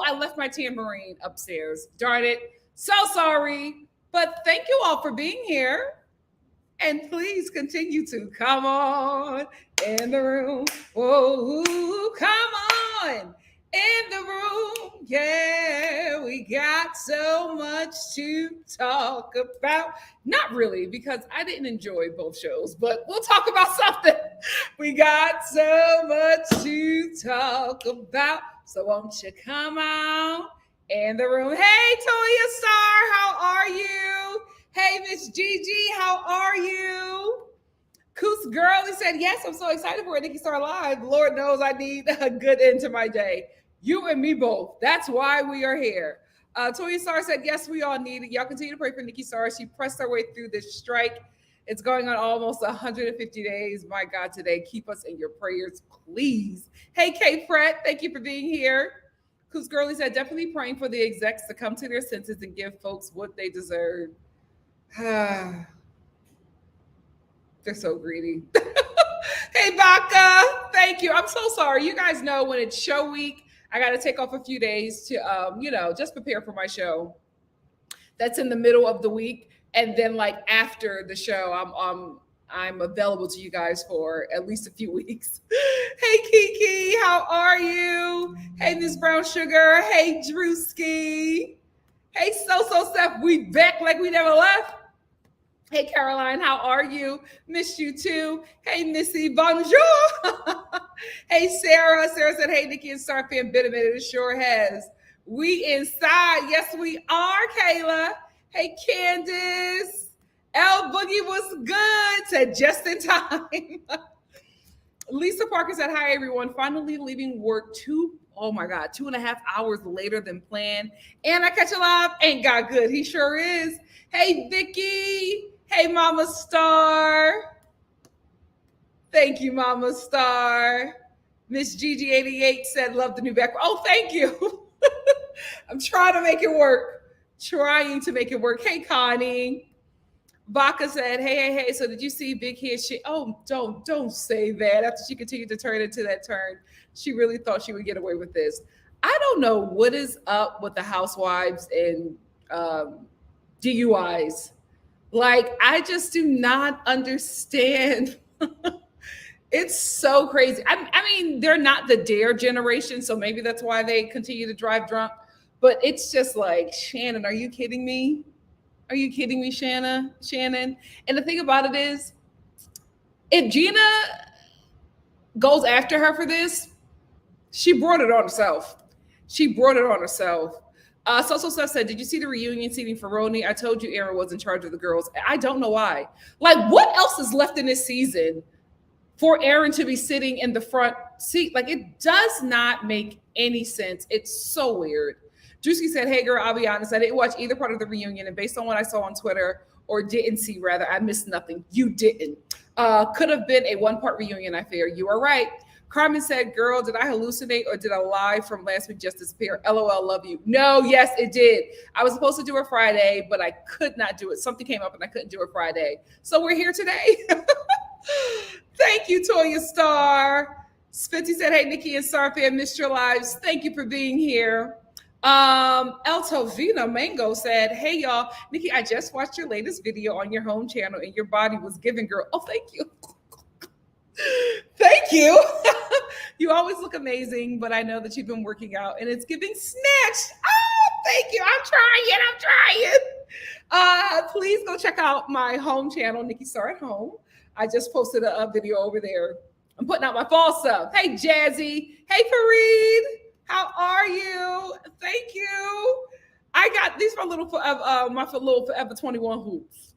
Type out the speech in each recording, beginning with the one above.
I left my tambourine upstairs. Darn it. So sorry. But thank you all for being here. And please continue to come on in the room. Oh, come on in the room. Yeah, we got so much to talk about. Not really, because I didn't enjoy both shows, but we'll talk about something. We got so much to talk about. So won't you come on in the room? Hey, Toya Star, how are you? Hey, Miss Gigi, how are you? Coos Girlie said, yes, I'm so excited for a NikkiStar Live. Lord knows I need a good end to my day. You and me both. That's why we are here. Toya Star said, yes, we all need it. Y'all continue to pray for NikkiStar. She pressed her way through this strike. It's going on almost 150 days. My God, today, keep us in your prayers, please. Hey, Kate Pratt, thank you for being here. Coos Girlie said, definitely praying for the execs to come to their senses and give folks what they deserve. They're so greedy. Hey, Baka, thank you. I'm so sorry. You guys know when it's show week, I got to take off a few days to, just prepare for my show. That's in the middle of the week, and then like after the show, I'm available to you guys for at least a few weeks. Hey, Kiki, how are you? Hey, Miss Brown Sugar. Hey, Drewski. Hey, So Steph, we back like we never left. Hey, Caroline, how are you? Missed you too. Hey, Missy, bonjour. Hey, Sarah. Sarah said, hey, NikkiNicoleStar fan, been a minute. It sure has. We inside. Yes, we are, Kayla. Hey, Candace. L Boogie was good. Said just in time. Lisa Parker said, hi, everyone. Finally leaving work 2.5 hours later than planned. And I catch a live. Ain't got good. He sure is. Hey, Vicky. Hey, Mama Star. Thank you, Mama Star. Miss Gigi88 said, love the new background. Oh, thank you. I'm trying to make it work. Hey, Connie. Baka said, hey. So did you see Big Head shit? Oh, don't say that. After she continued to turn into that turn, she really thought she would get away with this. I don't know what is up with the housewives and DUIs. Like, I just do not understand. It's so crazy. I mean, they're not the Dare generation, so maybe that's why they continue to drive drunk. But it's just like, Shannon, are you kidding me? Are you kidding me, Shannon? And the thing about it is, if Gina goes after her for this, she brought it on herself. So Stuff said, did you see the reunion seating for Rhony? I told you Aaron was in charge of the girls. I don't know why. Like, what else is left in this season for Aaron to be sitting in the front seat? Like, it does not make any sense. It's so weird. Drewski said, hey, girl, I'll be honest. I didn't watch either part of the reunion. And based on what I saw on Twitter, or didn't see, rather, I missed nothing. You didn't. Could have been a one-part reunion, I fear. You are right. Carmen said, girl, did I hallucinate or did a lie from last week just disappear? LOL, love you. No, yes, it did. I was supposed to do it Friday, but I could not do it. Something came up and I couldn't do it Friday. So we're here today. Thank you, Toya Star. Spitzy said, hey, NikkiNicoleStar fan, missed your lives. Thank you for being here. Eltovina Mango said, hey, y'all. Nikki, I just watched your latest video on your home channel and your body was giving, girl. Oh, thank you. Thank you. You always look amazing, but I know that you've been working out and it's giving snatched. Oh, thank you. I'm trying. Please go check out my home channel, NikkiStar at Home. I just posted a video over there. I'm putting out my fall stuff. Hey, Jazzy. Hey, Fareed. How are you? Thank you. I got these for little Forever 21 hoops.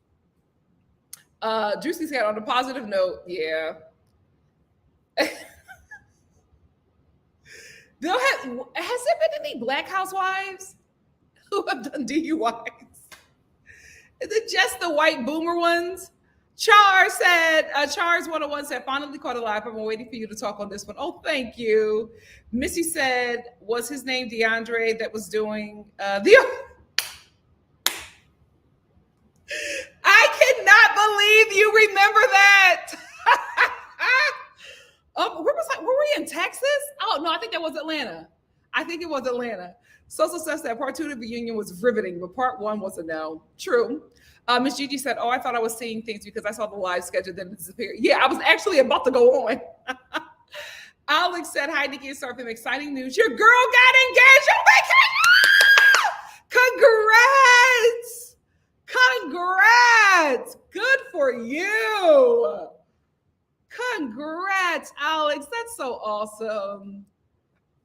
Juicy's got on a positive note. Yeah. Has there been any Black housewives who have done DUIs? Is it just the white boomer ones? Chars 101 said, finally caught a live. I've been waiting for you to talk on this one. Oh, thank you. Missy said, was his name DeAndre that was doing the... I cannot believe you remember that. Where were we in Texas? Oh, no, I think that was Atlanta. I think it was Atlanta. Sosa says that part two of the reunion was riveting, but part one was a no. True. Miss Gigi said, "Oh, I thought I was seeing things because I saw the live schedule, then it disappeared." Yeah, I was actually about to go on. Alex said, "Hi, Nikki and Star, some exciting news. Your girl got engaged on vacation. Congrats! Good for you. Congrats, Alex. That's so awesome.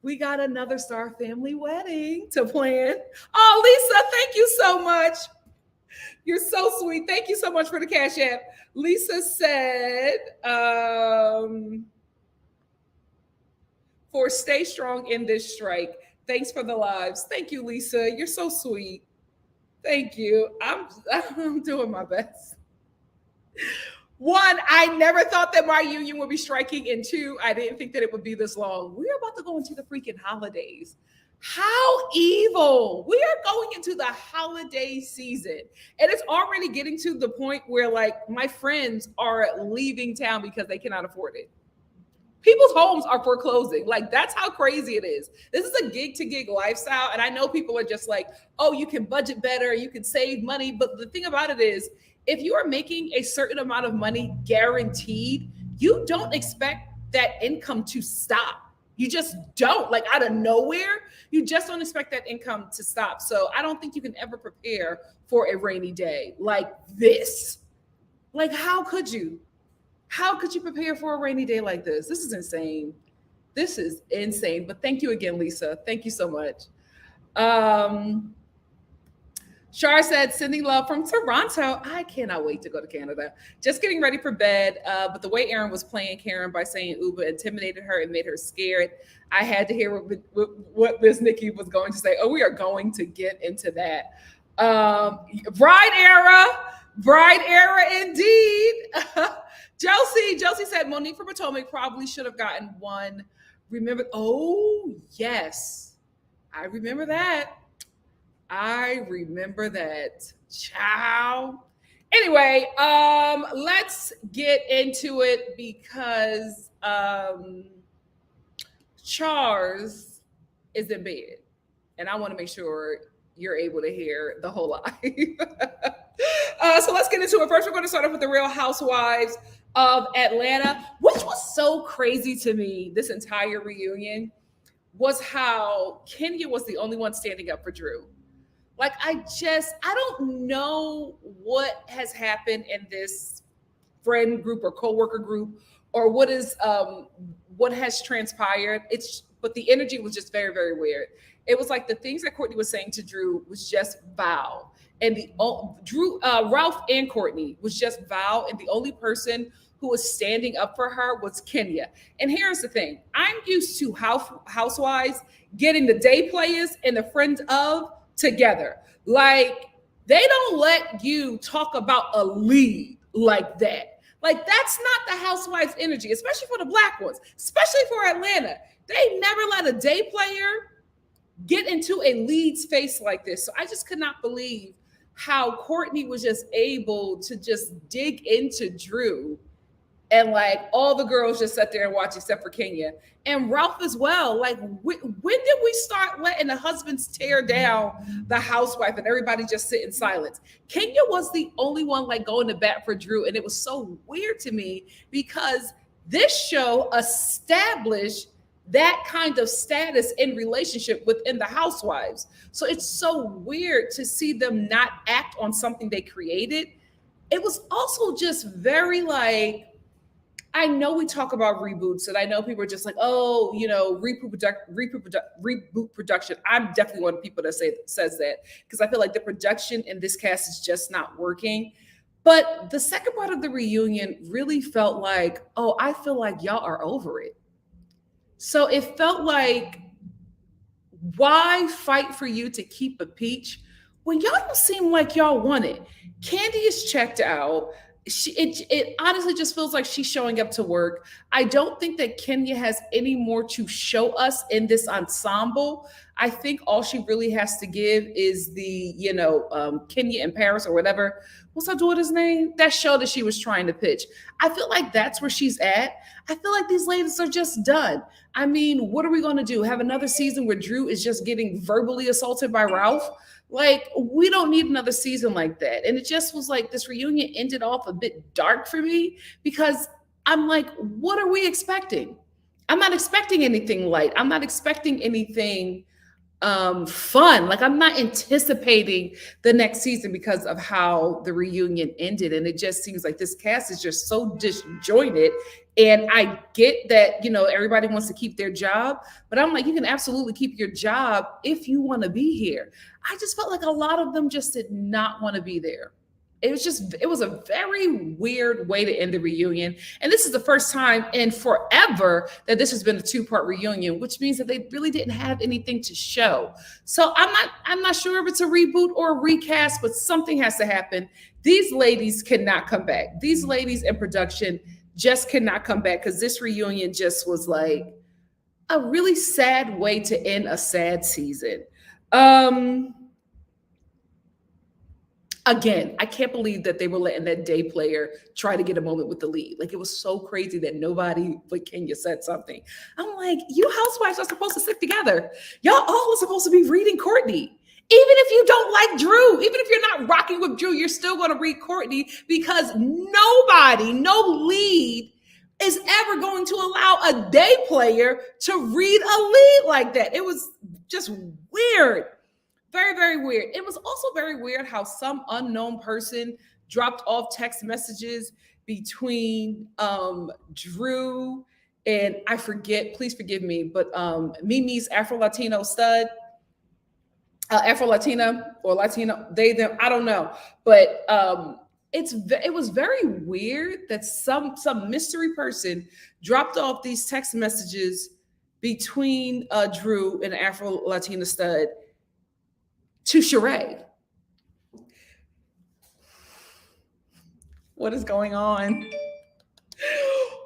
We got another Star family wedding to plan. Oh, Lisa, thank you so much. You're so sweet. Thank you so much for the Cash App." Lisa said, "For stay strong in this strike. Thanks for the lives." Thank you, Lisa. You're so sweet. Thank you. I'm doing my best. One, I never thought that my union would be striking. And two, I didn't think that it would be this long. We're about to go into the freaking holidays. How evil. We are going into the holiday season. And it's already getting to the point where, like, my friends are leaving town because they cannot afford it. People's homes are foreclosing. Like, that's how crazy it is. This is a gig to gig lifestyle. And I know people are just like, oh, you can budget better, you can save money. But the thing about it is, if you are making a certain amount of money guaranteed, you don't expect that income to stop. You just don't. Like, out of nowhere, you just don't expect that income to stop. So I don't think you can ever prepare for a rainy day like this. Like, how could you? How could you prepare for a rainy day like this? This is insane. This is insane. But thank you again, Lisa. Thank you so much. Shar said, "Sending love from Toronto. I cannot wait to go to Canada. Just getting ready for bed. But the way Aaron was playing Karen by saying Uber intimidated her and made her scared. I had to hear what Miss Nikki was going to say. Oh, we are going to get into that. Bride era indeed." Josie said, "Monique from Potomac probably should have gotten one. Remember? Oh, yes. I remember that. Ciao. Anyway, let's get into it because Charles is in bed. And I want to make sure you're able to hear the whole live. So let's get into it. First, we're going to start off with the Real Housewives of Atlanta, which was so crazy to me. This entire reunion was how Kenya was the only one standing up for Drew. Like, I don't know what has happened in this friend group or coworker group, or what has transpired. But the energy was just very, very weird. It was like the things that Courtney was saying to Drew was just foul. And Ralph and Courtney was just foul. And the only person who was standing up for her was Kenya. And here's the thing. I'm used to housewives getting the day players and the friends of together. Like, they don't let you talk about a lead like that. Like, that's not the housewives energy, especially for the Black ones, especially for Atlanta. They never let a day player get into a lead's face like this. So I just could not believe how Courtney was just able to just dig into Drew, and like all the girls just sat there and watched except for Kenya and Ralph as well. Like, when did we start letting the husbands tear down the housewife and everybody just sit in silence? Kenya was the only one like going to bat for Drew. And it was so weird to me because this show established that kind of status in relationship within the housewives. So it's so weird to see them not act on something they created. It was also just very like, I know we talk about reboots, and I know people are just like, oh, you know, reboot production. I'm definitely one of the people that says that, because I feel like the production in this cast is just not working. But the second part of the reunion really felt like, oh, I feel like y'all are over it. So it felt like, why fight for you to keep a peach when y'all don't seem like y'all want it? Candy is checked out. it honestly just feels like she's showing up to work. I don't think that Kenya has any more to show us in this ensemble. I think all she really has to give is the, Kenya in Paris or whatever. What's her daughter's name? That show that she was trying to pitch. I feel like that's where she's at. I feel like these ladies are just done. I mean, what are we going to do? Have another season where Drew is just getting verbally assaulted by Ralph? Like, we don't need another season like that. And it just was like this reunion ended off a bit dark for me because I'm like, what are we expecting? I'm not expecting anything light. I'm not expecting anything fun. Like, I'm not anticipating the next season because of how the reunion ended. And it just seems like this cast is just so disjointed. And I get that, everybody wants to keep their job, but I'm like, you can absolutely keep your job if you want to be here. I just felt like a lot of them just did not want to be there. It was a very weird way to end the reunion. And this is the first time in forever that this has been a 2-part reunion, which means that they really didn't have anything to show. So I'm not sure if it's a reboot or a recast, but something has to happen. These ladies cannot come back. These ladies in production just cannot come back because this reunion just was like a really sad way to end a sad season. Again, I can't believe that they were letting that day player try to get a moment with the lead. Like, it was so crazy that nobody but Kenya said something. I'm like, you housewives are supposed to stick together. Y'all all are supposed to be reading Courtney. Even if you don't like Drew, even if you're not rocking with Drew, you're still going to read Courtney because nobody, no lead is ever going to allow a day player to read a lead like that. It was just weird. Very, very weird. It was also very weird how some unknown person dropped off text messages between Drew and I forget, please forgive me, but Mimi's Afro-Latino stud, Afro-Latina or Latino, they, them, I don't know. But it was very weird that some mystery person dropped off these text messages between Drew and Afro-Latina stud to Sheree. What is going on?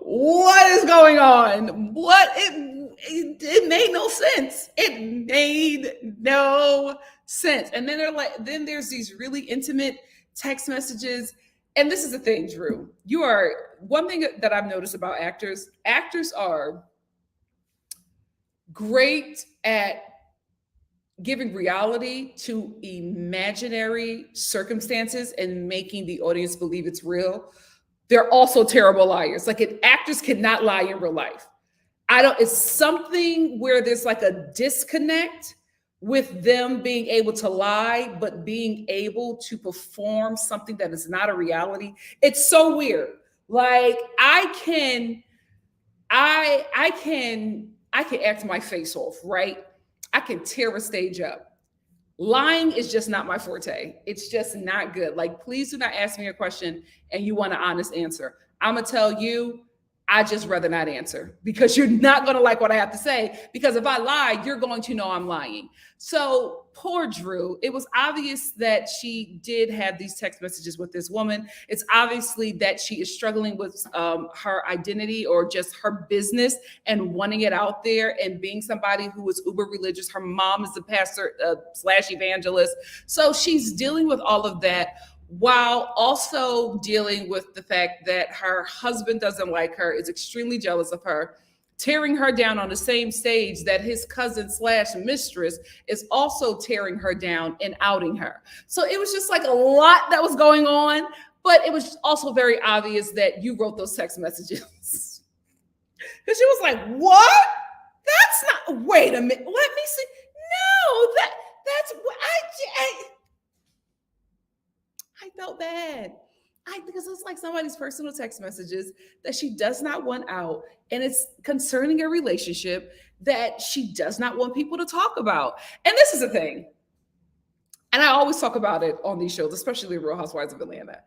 What is going on? It made no sense. It made no sense. And then there's these really intimate text messages. And this is the thing, Drew. One thing that I've noticed about actors are great at giving reality to imaginary circumstances and making the audience believe it's real. They're also terrible liars. Like, actors cannot lie in real life. It's something where there's like a disconnect with them being able to lie, but being able to perform something that is not a reality. It's so weird. Like, I can act my face off, right? I can tear a stage up. Lying is just not my forte. It's just not good. Like, please do not ask me a question and you want an honest answer. I'm going to tell you, I just rather not answer because you're not going to like what I have to say. Because if I lie, you're going to know I'm lying. So poor Drew, it was obvious that she did have these text messages with this woman. It's obviously that she is struggling with her identity or just her business and wanting it out there and being somebody who is uber religious. Her mom is a pastor / evangelist. So she's dealing with all of that, while also dealing with the fact that her husband doesn't like her, is extremely jealous of her, tearing her down on the same stage that his cousin / mistress is also tearing her down and outing her. So it was just like a lot that was going on, but it was also very obvious that you wrote those text messages. Because she was like, what? That's not, wait a minute, let me see. No, that's what I felt bad. Because it's like somebody's personal text messages that she does not want out. And it's concerning a relationship that she does not want people to talk about. And this is the thing. And I always talk about it on these shows, especially Real Housewives of Atlanta.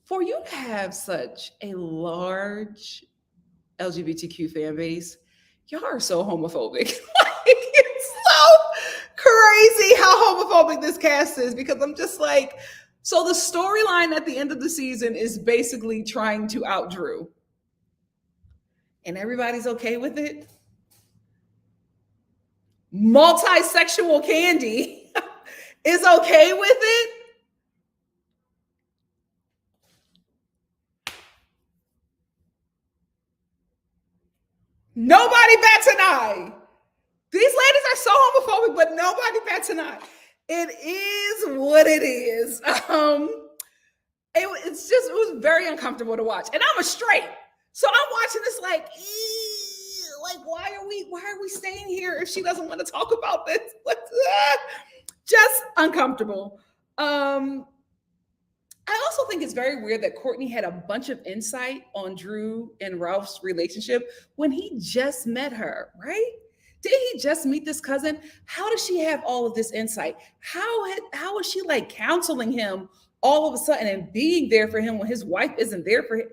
For you to have such a large LGBTQ fan base, y'all are so homophobic. It's so crazy how homophobic this cast is, because I'm just like, So the storyline at the end of the season is basically trying to out Drew. And everybody's okay with it. Multi-sexual Candy is okay with it. Nobody bats an eye. These ladies are so homophobic, but nobody bats an eye. It is what it is. It was very uncomfortable to watch, and I'm a straight, so I'm watching this like why are we staying here if she doesn't want to talk about this? Just uncomfortable. I also think it's very weird that Courtney had a bunch of insight on Drew and Ralph's relationship when he just met her, right? Did he just meet this cousin? How does she have all of this insight? How is she like counseling him all of a sudden and being there for him when his wife isn't there for him?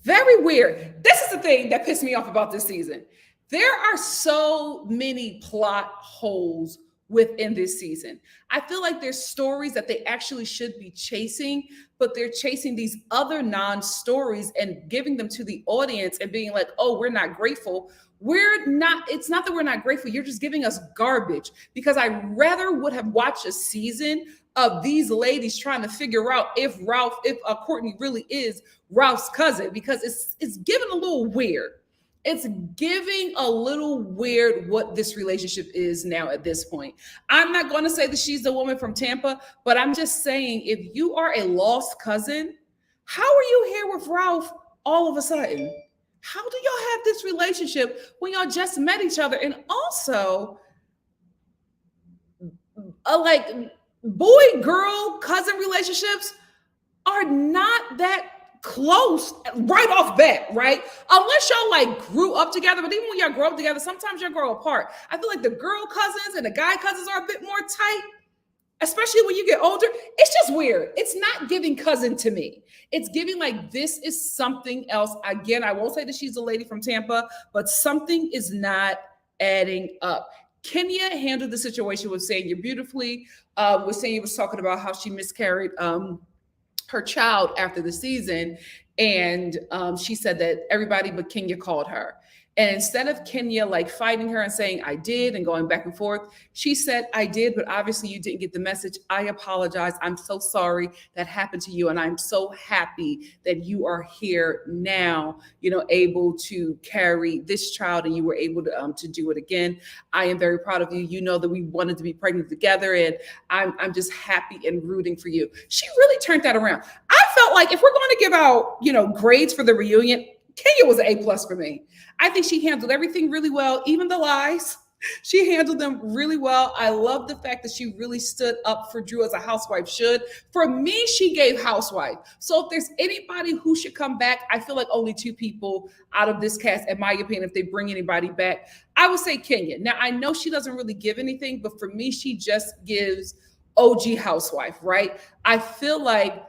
Very weird. This is the thing that pissed me off about this season. There are so many plot holes within this season. I feel like there's stories that they actually should be chasing, but they're chasing these other non-stories and giving them to the audience and being like, oh, we're not grateful. We're not, it's not that we're not grateful. You're just giving us garbage, because I rather would have watched a season of these ladies trying to figure out if Courtney really is Ralph's cousin, because it's given a little weird. It's giving a little weird what this relationship is now at this point. I'm not going to say that she's the woman from Tampa, but I'm just saying, if you are a lost cousin, how are you here with Ralph all of a sudden? How do y'all have this relationship when y'all just met each other? And also, like boy girl cousin relationships are not that close right off bat, right? Unless y'all like grew up together. But even when y'all grow up together, sometimes y'all grow apart. I feel like the girl cousins and the guy cousins are a bit more tight, especially when you get older. It's just weird. It's not giving cousin to me. It's giving like this is something else. Again, I won't say that she's a lady from Tampa, but something is not adding up. Kenya handled the situation with saying you're beautifully. With saying was talking about how she miscarried her child after the season, and she said that everybody but Kenya called her. And instead of Kenya like fighting her and saying I did and going back and forth, she said I did, but obviously you didn't get the message. I apologize. I'm so sorry that happened to you, and I'm so happy that you are here now, able to carry this child, and you were able to do it again. I am very proud of you. You know that we wanted to be pregnant together, and I'm just happy and rooting for you. She really turned that around. I felt like if we're going to give out, grades for the reunion, Kenya was an A+ for me. I think she handled everything really well, even the lies. She handled them really well. I love the fact that she really stood up for Drew as a housewife should. For me, she gave housewife. So if there's anybody who should come back, I feel like only two people out of this cast, in my opinion, if they bring anybody back, I would say Kenya. Now, I know she doesn't really give anything, but for me, she just gives OG housewife, right? I feel like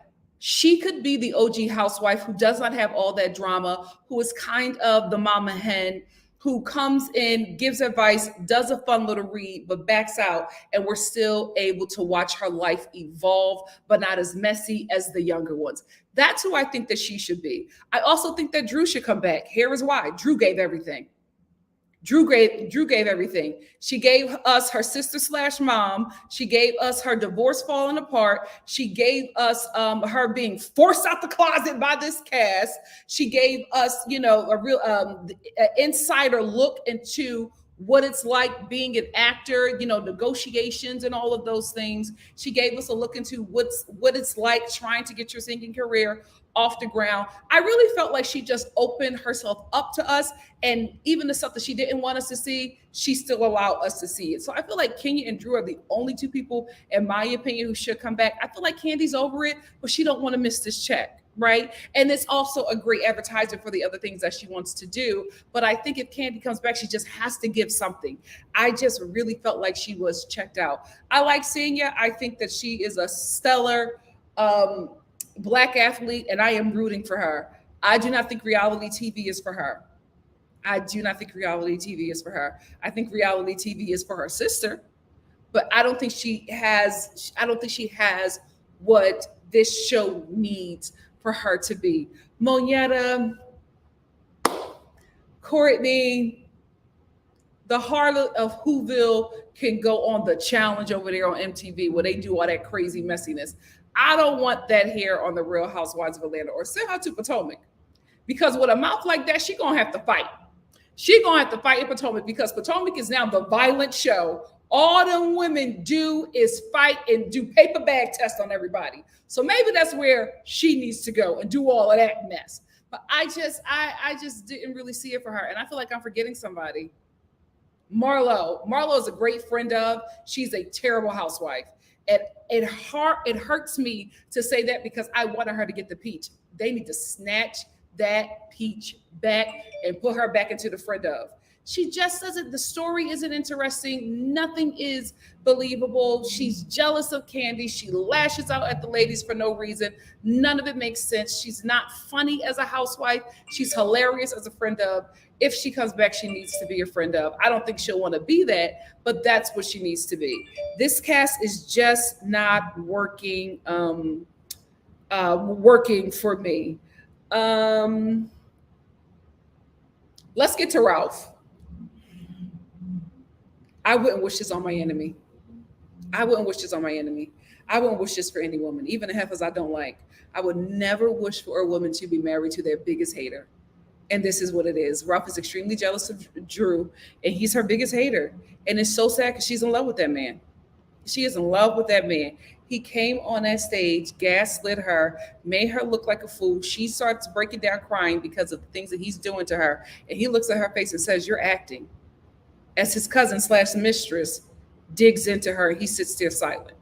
she could be the OG housewife who does not have all that drama, who is kind of the mama hen, who comes in, gives advice, does a fun little read, but backs out, and we're still able to watch her life evolve, but not as messy as the younger ones. That's who I think that she should be. I also think that Drew should come back. Here is why. Drew gave everything. Drew gave everything. She gave us her sister/mom. She gave us her divorce falling apart. She gave us her being forced out the closet by this cast. She gave us, a real insider look into what it's like being an actor, negotiations and all of those things. She gave us a look into what it's like trying to get your singing career off the ground. I really felt like she just opened herself up to us, and even the stuff that she didn't want us to see, she still allowed us to see it. So I feel like Kenya and Drew are the only two people, in my opinion, who should come back. I feel like Candy's over it, but she don't want to miss this check, right? And it's also a great advertisement for the other things that she wants to do. But I think if Candy comes back, she just has to give something. I just really felt like she was checked out. I like Senya. I think that she is a stellar Black athlete, and I am rooting for her. I do not think reality TV is for her. I do not think reality TV is for her. I think reality TV is for her sister. but I don't think she has what this show needs for her to be. Monietta, Courtney, the harlot of Whoville can go on the challenge over there on MTV where they do all that crazy messiness. I don't want that here on the Real Housewives of Atlanta, or send her to Potomac. Because with a mouth like that, she gonna have to fight. She gonna have to fight in Potomac, because Potomac is now the violent show. All them women do is fight and do paper bag tests on everybody. So maybe that's where she needs to go and do all of that mess. But I just didn't really see it for her. And I feel like I'm forgetting somebody. Marlo. Marlo is a great friend of. She's a terrible housewife. And it hurts me to say that, because I wanted her to get the peach. They need to snatch that peach back and put her back into the friend of. She just doesn't, the story isn't interesting. Nothing is believable. She's jealous of Candy. She lashes out at the ladies for no reason. None of it makes sense. She's not funny as a housewife. She's hilarious as a friend of. If she comes back, she needs to be a friend of. I don't think she'll want to be that, but that's what she needs to be. This cast is just not working for me. Let's get to Ralph. I wouldn't wish this on my enemy. I wouldn't wish this on my enemy. I wouldn't wish this for any woman, even the heifers I don't like. I would never wish for a woman to be married to their biggest hater. And this is what it is. Ralph is extremely jealous of Drew, and he's her biggest hater. And it's so sad because she's in love with that man. She is in love with that man. He came on that stage, gaslit her, made her look like a fool. She starts breaking down crying because of the things that he's doing to her. And he looks at her face and says, "You're acting." As his cousin / mistress digs into her, he sits there silent.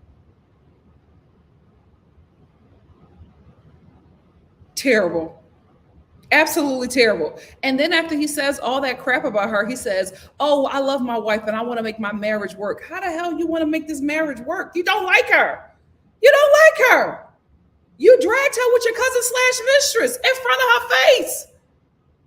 Terrible. Absolutely terrible. And then after he says all that crap about her, he says, "Oh, I love my wife and I want to make my marriage work." How the hell you want to make this marriage work? You don't like her. You don't like her. You dragged her with your cousin / mistress in front of her face.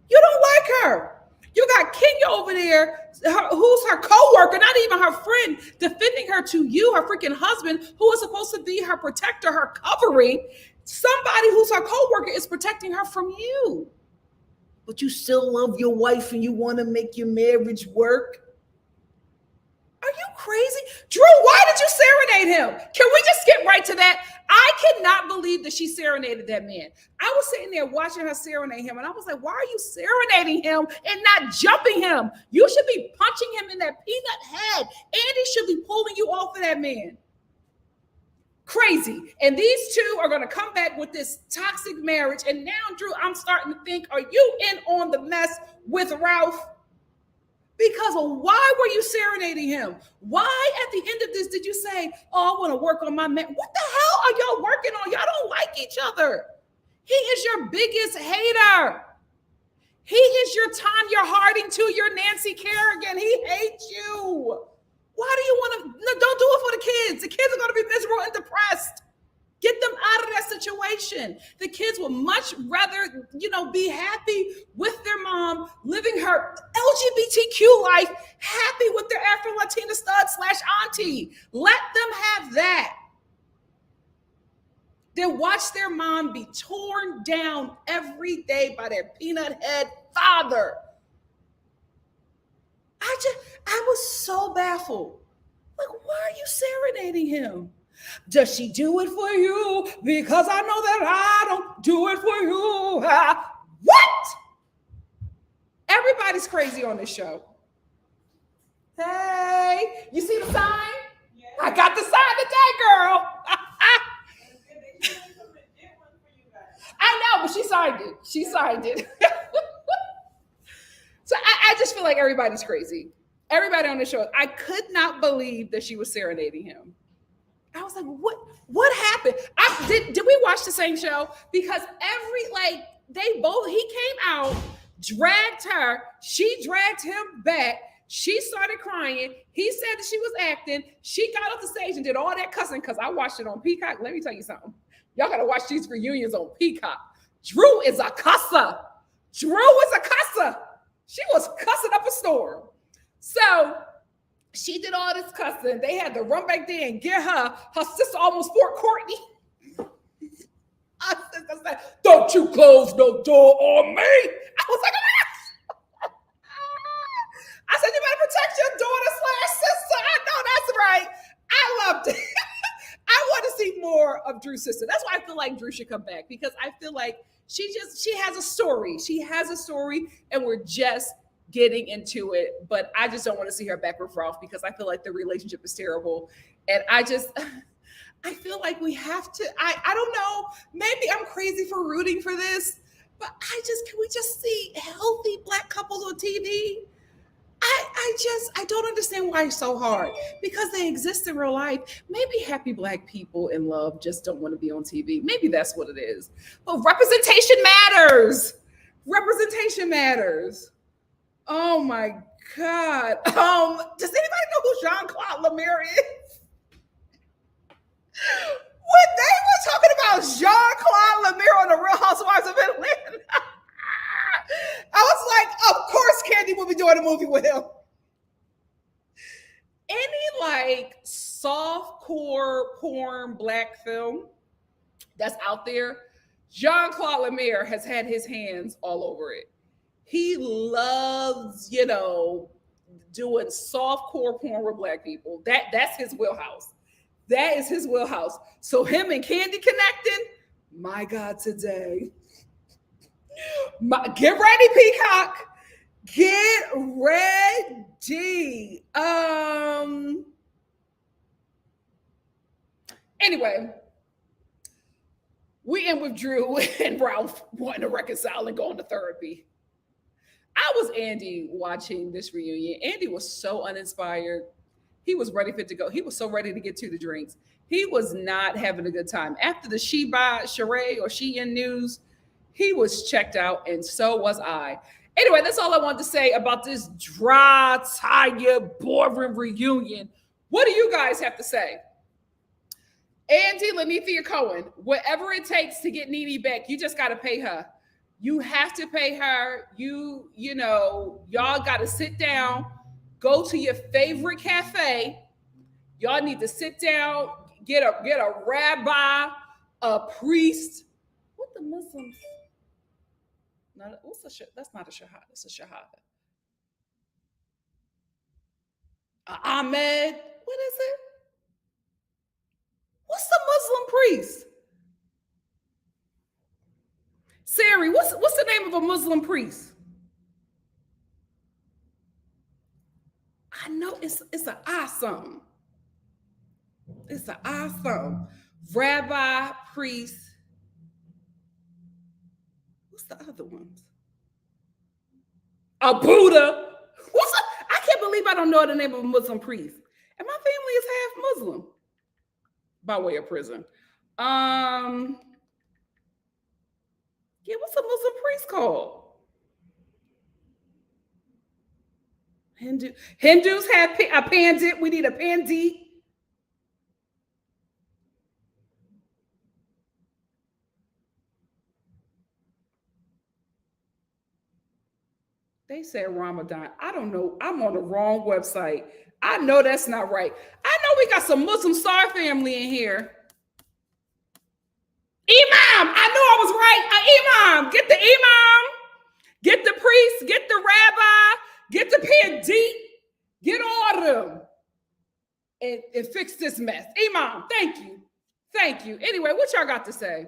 You don't like her. You got Kenya over there, who's her co-worker, not even her friend, defending her to you, her freaking husband, who is supposed to be her protector, her covering. Somebody who's her co-worker is protecting her from you. But you still love your wife and you want to make your marriage work? Are you crazy? Drew, why did you serenade him? Can we just get right to that? I cannot believe that she serenaded that man. I was sitting there watching her serenade him, and I was like, why are you serenading him and not jumping him? You should be punching him in that peanut head. Andy should be pulling you off of that man. Crazy. And these two are going to come back with this toxic marriage. And now, Drew, I'm starting to think, are you in on the mess with Ralph? Because why were you serenading him? Why at the end of this did you say, "Oh, I want to work on my man"? What the hell are y'all working on? Y'all don't like each other. He is your biggest hater. He is your Tanya Harding to your Nancy Kerrigan. He hates you. Why do you want to? No, don't do it for the kids. The kids are going to be miserable and depressed. Get them out of that situation. The kids would much rather, be happy with their mom, living her LGBTQ life, happy with their Afro-Latina stud / auntie. Let them have that. Then watch their mom be torn down every day by their peanut head father. I was so baffled. Like, why are you serenading him? Does she do it for you? Because I know that I don't do it for you. What? Everybody's crazy on this show. Hey, you see the sign? Yeah. I got the sign today, girl. I know, but she signed it. She signed it. So I just feel like everybody's crazy. Everybody on the show. I could not believe that she was serenading him. I was like, what happened? Did we watch the same show? Because he came out, dragged her, she dragged him back, she started crying, he said that she was acting, she got off the stage and did all that cussing, because I watched it on Peacock. Let me tell you something. Y'all gotta watch these reunions on Peacock. Drew is a cusser. Drew is a cusser. She was cussing up a storm. So She did all this cussing. They had to run back there and get her. Her sister almost fought Courtney. Her sister said, "Don't you close no door on me." I was like, oh my God. I said, "You better protect your daughter/sister." I know that's right. I loved it. I want to see more of Drew's sister. That's why I feel like Drew should come back, because I feel like she has a story. She has a story, and we're just getting into it. But I just don't want to see her back with Ralph, because I feel like the relationship is terrible. And I feel like we have to, I don't know, maybe I'm crazy for rooting for this, but can we just see healthy Black couples on TV? I don't understand why it's so hard, because they exist in real life. Maybe happy Black people in love just don't want to be on TV. Maybe that's what it is. But representation matters. Representation matters. Oh my God. Does anybody know who Jean-Claude Lemire is? When they were talking about Jean-Claude Lemire on the Real Housewives of Atlanta, I was like, of course Candy will be doing a movie with him. Any like softcore porn Black film that's out there, Jean-Claude Lemire has had his hands all over it. He loves, doing softcore porn with Black people. That's his wheelhouse. That is his wheelhouse. So him and Candy connecting, my God, today. Get ready, Peacock. Get ready. Anyway, we end with Drew and Ralph wanting to reconcile and going to therapy. I was Andy watching this reunion. Andy was so uninspired. He was ready to go. He was so ready to get to the drinks. He was not having a good time. After the Shein news, he was checked out, and so was I. Anyway, that's all I wanted to say about this dry, tired, boring reunion. What do you guys have to say? Andy Lanithia Cohen, whatever it takes to get Nene back, you just got to pay her. You have to pay her. Y'all got to sit down, go to your favorite cafe. Y'all need to sit down, get a rabbi, a priest. What the Muslims? No, that's not a shahada. It's a shahada. Ahmed. What is it? What's the Muslim priest? Siri, what's the name of a Muslim priest? I know it's an awesome. It's an awesome rabbi, priest. What's the other ones? A Buddha. I can't believe I don't know the name of a Muslim priest. And my family is half Muslim by way of prison. Yeah, what's a Muslim priest called? Hindus have a pandit. We need a pandit. They said Ramadan. I don't know. I'm on the wrong website. I know that's not right. I know we got some Muslim Star family in here. Imam. I know I was right. Imam. Get the imam. Get the priest. Get the rabbi. Get the pandit. Get all of them. And fix this mess. Imam, thank you. Thank you. Anyway, what y'all got to say?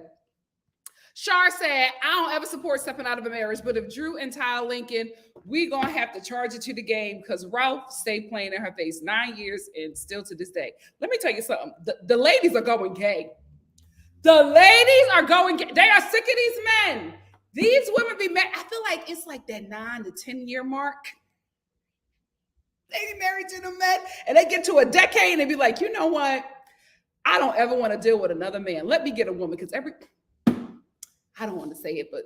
Shar said, I don't ever support stepping out of a marriage, but if Drew and Ty Lincoln, we gonna have to charge it to the game because Ralph stayed playing in her face 9 years and still to this day. Let me tell you something. The ladies are going gay. The ladies are going gay. They are sick of these men. These women be mad. I feel like it's like that 9 to 10 year mark. They be married to the men and they get to a decade and they be like, you know what? I don't ever want to deal with another man. Let me get a woman because I don't want to say it, but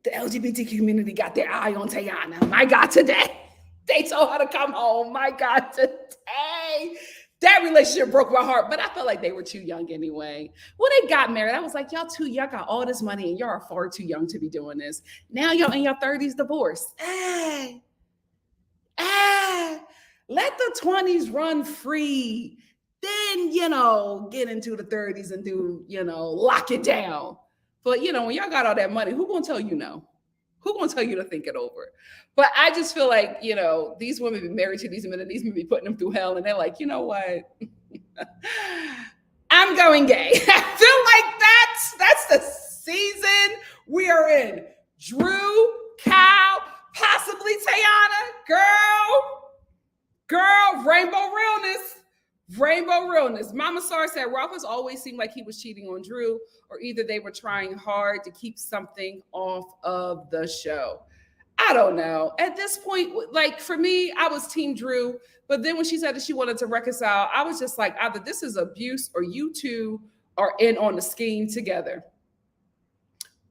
the LGBT community got their eye on Tayana. My God, today. They told her to come home. My God, today. That relationship broke my heart, but I felt like they were too young anyway. When they got married, I was like, y'all too young, got all this money, and y'all are far too young to be doing this. Now y'all in your 30s divorced. Hey. Let the 20s run free. Then, get into the 30s and do, lock it down. But, when y'all got all that money, who gonna tell you no? Who gonna tell you to think it over? But I just feel like, these women be married to these men and these men be putting them through hell. And they're like, you know what? I'm going gay. I feel like that's the season we are in. Drew, Kyle, possibly Tayana, girl, rainbow realness. Mama Star said Ralphus always seemed like he was cheating on Drew, or either they were trying hard to keep something off of the show. I don't know. At this point, like for me, I was Team Drew. But then when she said that she wanted to reconcile, I was just like, either this is abuse or you two are in on the scheme together.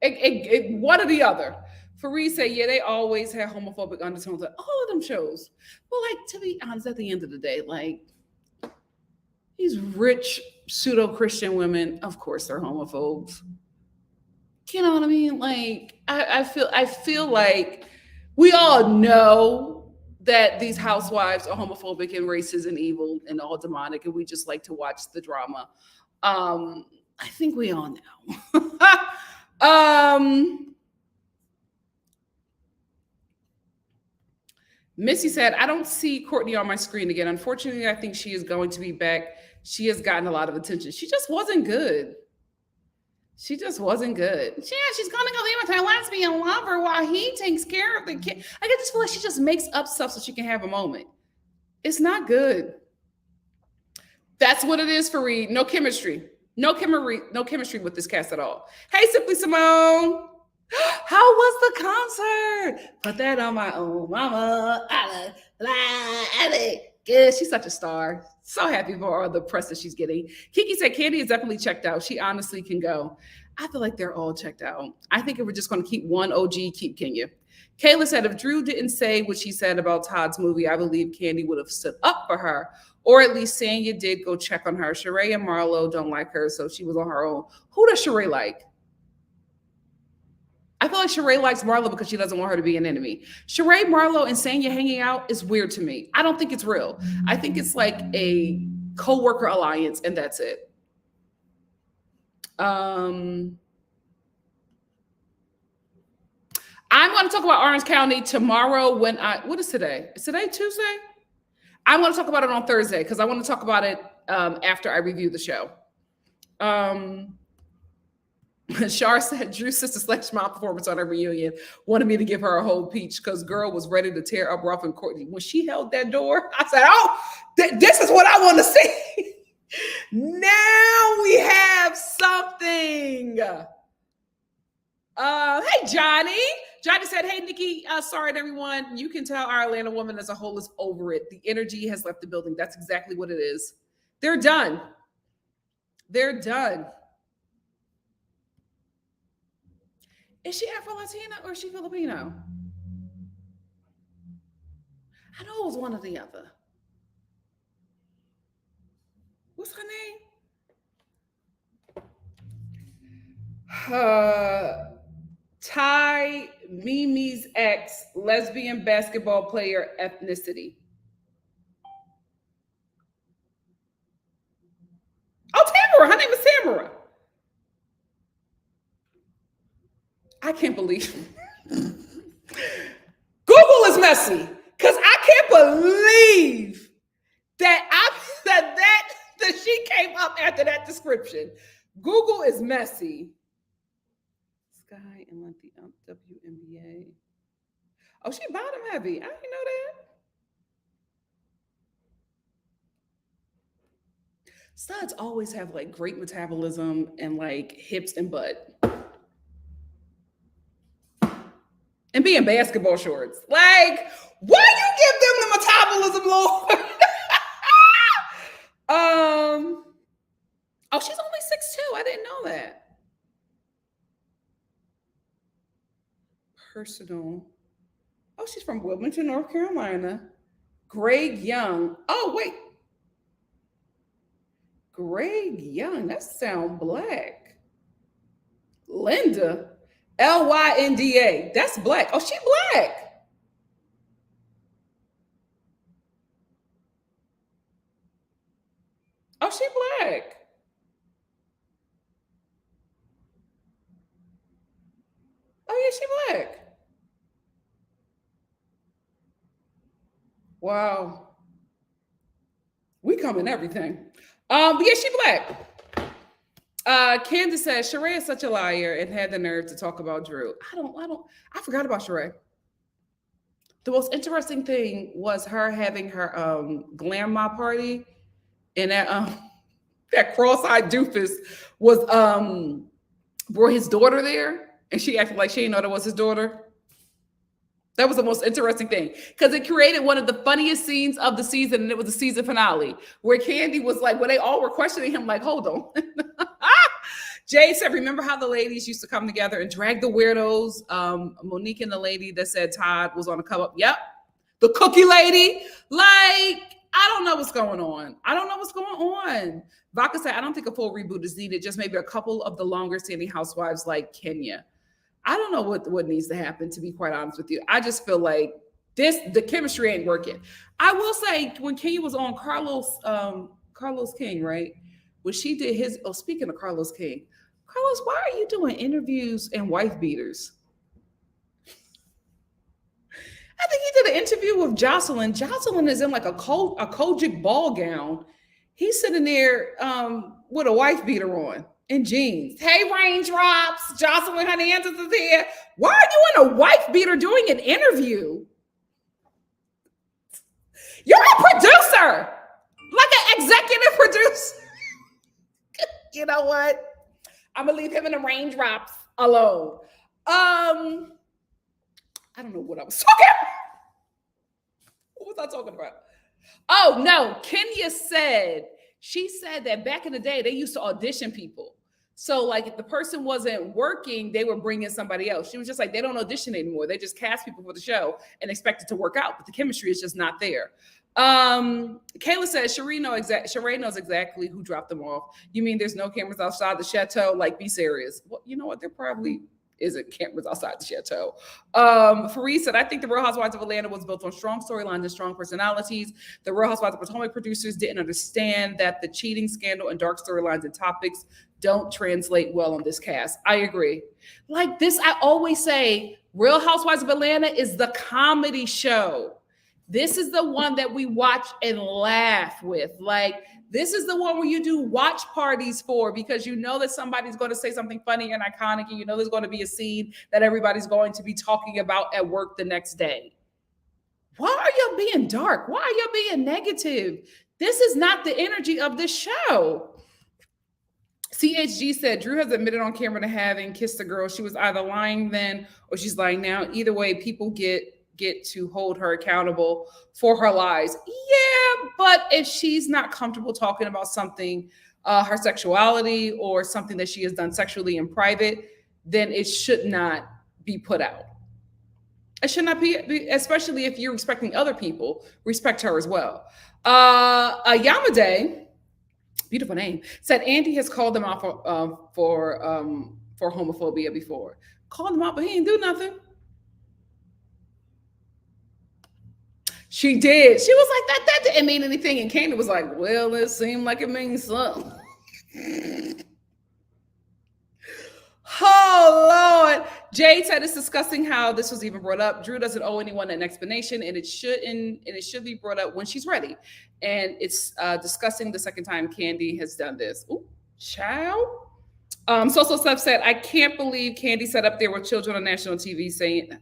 One or the other. Fareed said, yeah, they always had homophobic undertones at all of them shows. Well, like, to be honest, at the end of the day, like, these rich pseudo-Christian women, of course they're homophobes. You know what I mean? Like, I feel like we all know that these housewives are homophobic and racist and evil and all demonic, and we just like to watch the drama. I think we all know. Missy said, I don't see Courtney on my screen again. Unfortunately, I think she is going to be back. She has gotten a lot of attention. She just wasn't good. She's going to go live with her lesbian lover while he takes care of the kid. I just feel like she just makes up stuff so she can have a moment. It's not good. That's what it is for Reed. No chemistry. No chemistry with this cast at all. Hey, Simply Simone. How was the concert? Put that on my own mama. Good. She's such a star. So happy for all the press that she's getting. Kiki said Candy is definitely checked out. She honestly can go. I feel like they're all checked out. I think if we're just going to keep one OG, keep Kenya. Kayla said if Drew didn't say what she said about Todd's movie, I believe Candy would have stood up for her. Or at least Sanya did go check on her. Sheree and Marlo don't like her, so she was on her own. Who does Sheree like? I feel like Sheree likes Marlo because she doesn't want her to be an enemy. Sheree, Marlo, and Sanya hanging out is weird to me. I don't think it's real. I think it's like a co-worker alliance, and that's it. I'm going to talk about Orange County tomorrow what is today? Is today Tuesday? I'm going to talk about it on Thursday because I want to talk about it after I review the show. Shar said Drew's sister / mom performance on her reunion wanted me to give her a whole peach because girl was ready to tear up Ralph and Courtney. When she held that door, I said, oh, this is what I want to see. Now we have something. Hey, Johnny. Johnny said, hey, Nikki, sorry, everyone. You can tell our Atlanta woman as a whole is over it. The energy has left the building. That's exactly what it is. They're done. They're done. Is she Afro-Latina or is she Filipino? I know it was one or the other. What's her name? Ty Mimi's ex, lesbian basketball player, ethnicity. Oh, Tamara. Her name is Tamara. I can't believe Google is messy because I can't believe that that she came up after that description. Google is messy. Sky and Lengthy WNBA. Oh, she bottom heavy. I didn't know that. Studs always have like great metabolism and like hips and butt. And be in basketball shorts. Like, why you give them the metabolism, Lord? Oh, she's only 6'2". I didn't know that. Personal. Oh, she's from Wilmington, North Carolina. Greg Young. Oh, wait. Greg Young. That sounds black. Linda. Lynda. That's black. Oh, she black. Oh, she black. Oh yeah, she black. Wow. We come in everything. But yeah, she black. Candace says Sheree is such a liar and had the nerve to talk about Drew. I forgot about Sheree. The most interesting thing was her having her grandma party, and that cross-eyed doofus was brought his daughter there, and she acted like she didn't know that was his daughter. That was the most interesting thing because it created one of the funniest scenes of the season, and it was the season finale where Candy was like, when they all were questioning him, like, hold on. Jay said, remember how the ladies used to come together and drag the weirdos? Monique and the lady that said Todd was on the come up. Yep. The cookie lady. Like, I don't know what's going on. Vaca said, I don't think a full reboot is needed. Just maybe a couple of the longer standing housewives like Kenya. I don't know what needs to happen, to be quite honest with you. I just feel like the chemistry ain't working. I will say, when Kenya was on Carlos King, right? When she did his, speaking of Carlos King, Carlos, why are you doing interviews and wife beaters? I think he did an interview with Jocelyn. Jocelyn is in like a Kojic ball gown. He's sitting there with a wife beater on. In jeans. Hey, raindrops. Jocelyn Hernandez is here. Why are you in a wife beater doing an interview? You're a producer, like an executive producer. You know what? I'm gonna leave him in the raindrops alone. I don't know what I was talking about. What was I talking about? Oh no, Kenya said. She said that back in the day, they used to audition people. So, like, if the person wasn't working, they would bring in somebody else. She was just like, they don't audition anymore. They just cast people for the show and expect it to work out, but the chemistry is just not there. Kayla says, Sheree knows exactly who dropped them off. You mean there's no cameras outside the chateau? Like, be serious. Well, you know what? There probably isn't cameras outside the chateau. Fareed said, I think the Real Housewives of Atlanta was built on strong storylines and strong personalities. The Real Housewives of Potomac producers didn't understand that the cheating scandal and dark storylines and topics don't translate well on this cast. I agree. Like this, I always say, Real Housewives of Atlanta is the comedy show. This is the one that we watch and laugh with. Like, this is the one where you do watch parties for, because you know that somebody's going to say something funny and iconic, and you know there's going to be a scene that everybody's going to be talking about at work the next day. Why are y'all being dark? Why are y'all being negative? This is not the energy of this show. CHG said, Drew has admitted on camera to having kissed a girl. She was either lying then or she's lying now. Either way, people get to hold her accountable for her lies. Yeah, but if she's not comfortable talking about something, her sexuality or something that she has done sexually in private, then it should not be put out. It should not be, especially if you're respecting other people, respect her as well. Yamade, beautiful name, said Andy has called them out for homophobia before. Called him out, but he didn't do nothing. She did. She was like, that didn't mean anything. And Candy was like, well, it seemed like it means something. Oh, Lord. Jade said it's disgusting how this was even brought up. Drew doesn't owe anyone an explanation, and it should be brought up when she's ready. And it's disgusting the second time Candy has done this. Ooh, child. So Steph said, I can't believe Candy sat up there with children on national TV saying...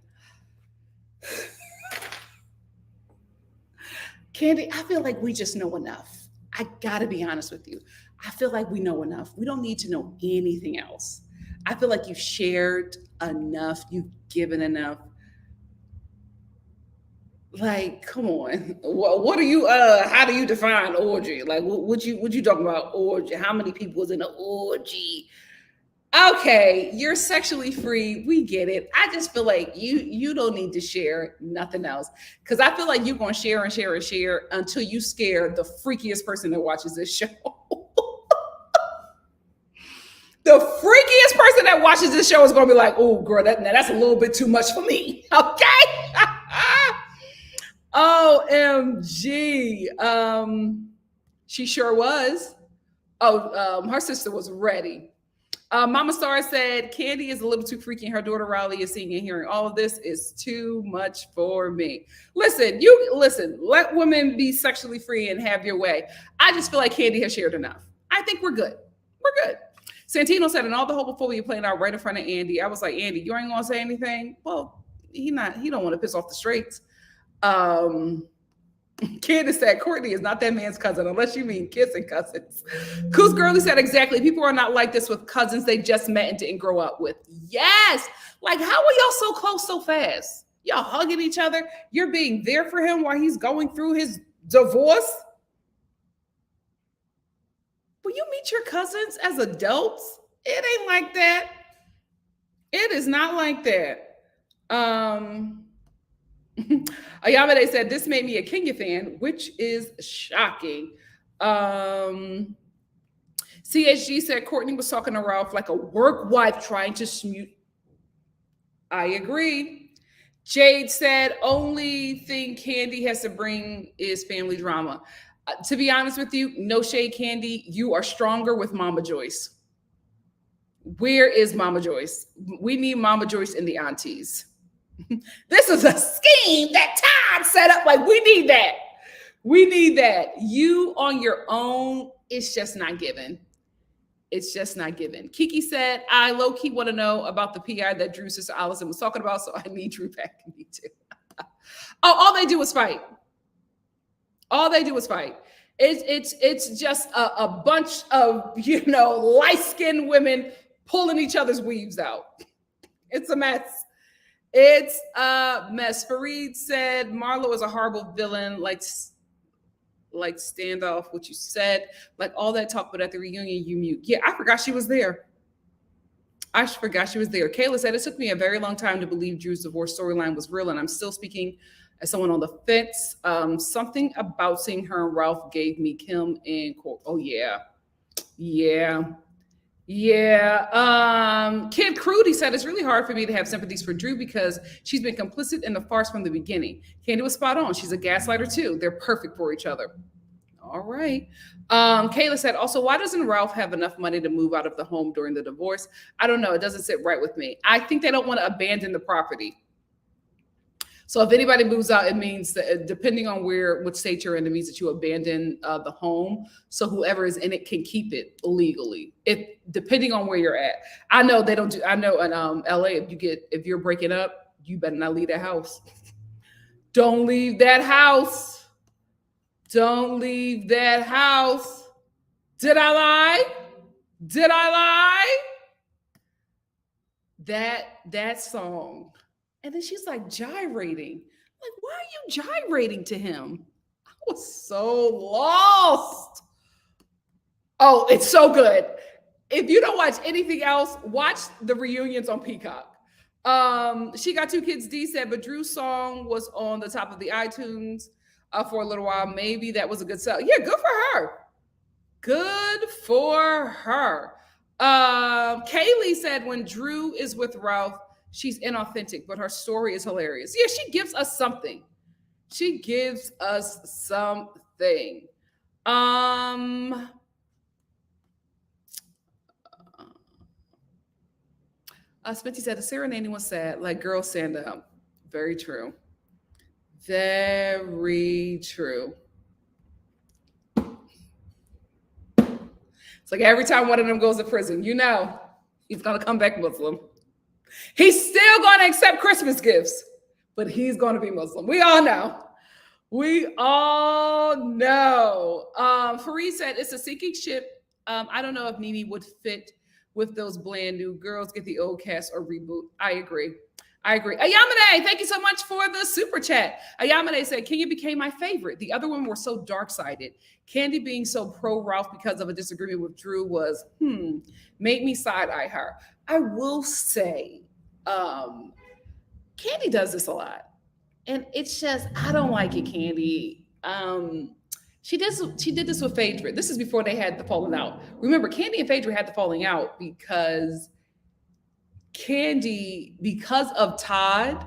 Candy, I feel like we just know enough. I gotta be honest with you. I feel like we know enough. We don't need to know anything else. I feel like you've shared enough. You've given enough. Like, come on. What are you? How do you define orgy? Like, what you talking about orgy? How many people was in an orgy? Okay, you're sexually free. We get it. I just feel like you don't need to share nothing else, because I feel like you're going to share and share and share until you scare the freakiest person that watches this show. The freakiest person that watches this show is going to be like, oh, girl, that's a little bit too much for me. Okay? OMG. She sure was. Her sister was ready. Mama Star said, Candy is a little too freaky. Her daughter Riley is seeing and hearing all of this is too much for me. Listen, let women be sexually free and have your way. I just feel like Candy has shared enough. I think we're good. We're good. Santino said, and all the homophobia playing out right in front of Andy. I was like, Andy, you ain't gonna say anything? Well, he don't want to piss off the straights. Candace said, Courtney is not that man's cousin, unless you mean kissing cousins. Coos Girly said, exactly. People are not like this with cousins they just met and didn't grow up with. Yes. Like, how are y'all so close so fast? Y'all hugging each other. You're being there for him while he's going through his divorce. Will you meet your cousins as adults? It ain't like that. It is not like that. Ayamade said, this made me a Kenya fan, which is shocking. CHG said, Courtney was talking to Ralph like a work wife trying to smooth. I agree. Jade said, only thing Candy has to bring is family drama. To be honest with you, no shade, Candy. You are stronger with Mama Joyce. Where is Mama Joyce? We need Mama Joyce and the aunties. This is a scheme that Todd set up. Like, we need that. We need that. You on your own, it's just not given. It's just not given. Kiki said, I low-key want to know about the PI that Drew's sister Allison was talking about, so I need Drew back. Me too. All they do is fight. All they do is fight. It's just a bunch of, light-skinned women pulling each other's weaves out. It's a mess. It's a mess. Fareed said, Marlo is a horrible villain, like standoff, what you said, like all that talk, but at the reunion, you mute. Yeah, I forgot she was there. Kayla said, it took me a very long time to believe Drew's divorce storyline was real, and I'm still speaking as someone on the fence. Something about seeing her and Ralph gave me Kim and Cor. Oh, yeah. Kid Crudy said, it's really hard for me to have sympathies for Drew because she's been complicit in the farce from the beginning. Candy was spot on. She's a gaslighter too. They're perfect for each other. All right. Kayla said, also, why doesn't Ralph have enough money to move out of the home during the divorce? I don't know. It doesn't sit right with me. I think they don't want to abandon the property. So if anybody moves out, it means that depending on what state you're in, it means that you abandon the home. So whoever is in it can keep it legally. Depending on where you're at. I know they don't do. I know in LA, if you're breaking up, you better not leave that house. Don't leave that house. Don't leave that house. Did I lie? That song. And then she's like gyrating. Like, why are you gyrating to him? I was so lost. Oh, it's so good. If you don't watch anything else, watch the reunions on Peacock. She Got Two Kids D said, but Drew's song was on the top of the iTunes for a little while. Maybe that was a good sell. Yeah, good for her. Good for her. Kaylee said, when Drew is with Ralph, she's inauthentic, but her story is hilarious. Yeah, she gives us something. Smitty said, the serenading was sad, like girls stand up. Very true. Very true. It's like every time one of them goes to prison, he's going to come back Muslim. He's still going to accept Christmas gifts, but he's going to be Muslim. We all know. Fareed said, it's a sinking ship. I don't know if Nene would fit with those bland new girls. Get the old cast or reboot. I agree. Ayamade, thank you so much for the super chat. Ayamade said, Kenya became my favorite. The other women were so dark-sided. Candy being so pro-Ralph because of a disagreement with Drew was, made me side-eye her. I will say, Candy does this a lot. And it's just, I don't like it, Candy. She did this with Phaedra. This is before they had the falling out. Remember, Candy and Phaedra had the falling out because Candy, because of Todd,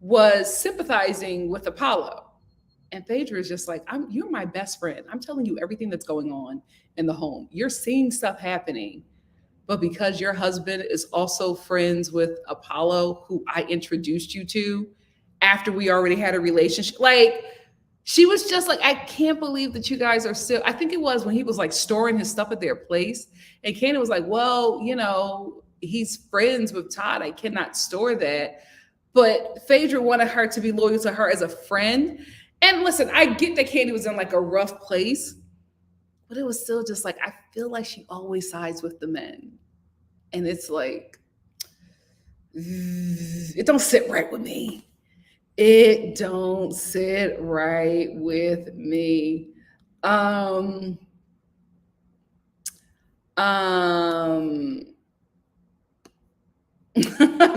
was sympathizing with Apollo. And Phaedra is just like, you're my best friend. I'm telling you everything that's going on in the home. You're seeing stuff happening. But because your husband is also friends with Apollo, who I introduced you to after we already had a relationship, like, she was just like, I can't believe that you guys are still. I think it was when he was like storing his stuff at their place. And Candace was like, well, he's friends with Todd. I cannot store that. But Phaedra wanted her to be loyal to her as a friend. And listen, I get that Candy was in like a rough place, but it was still just like, I feel like she always sides with the men. And it's like, it don't sit right with me. It don't sit right with me.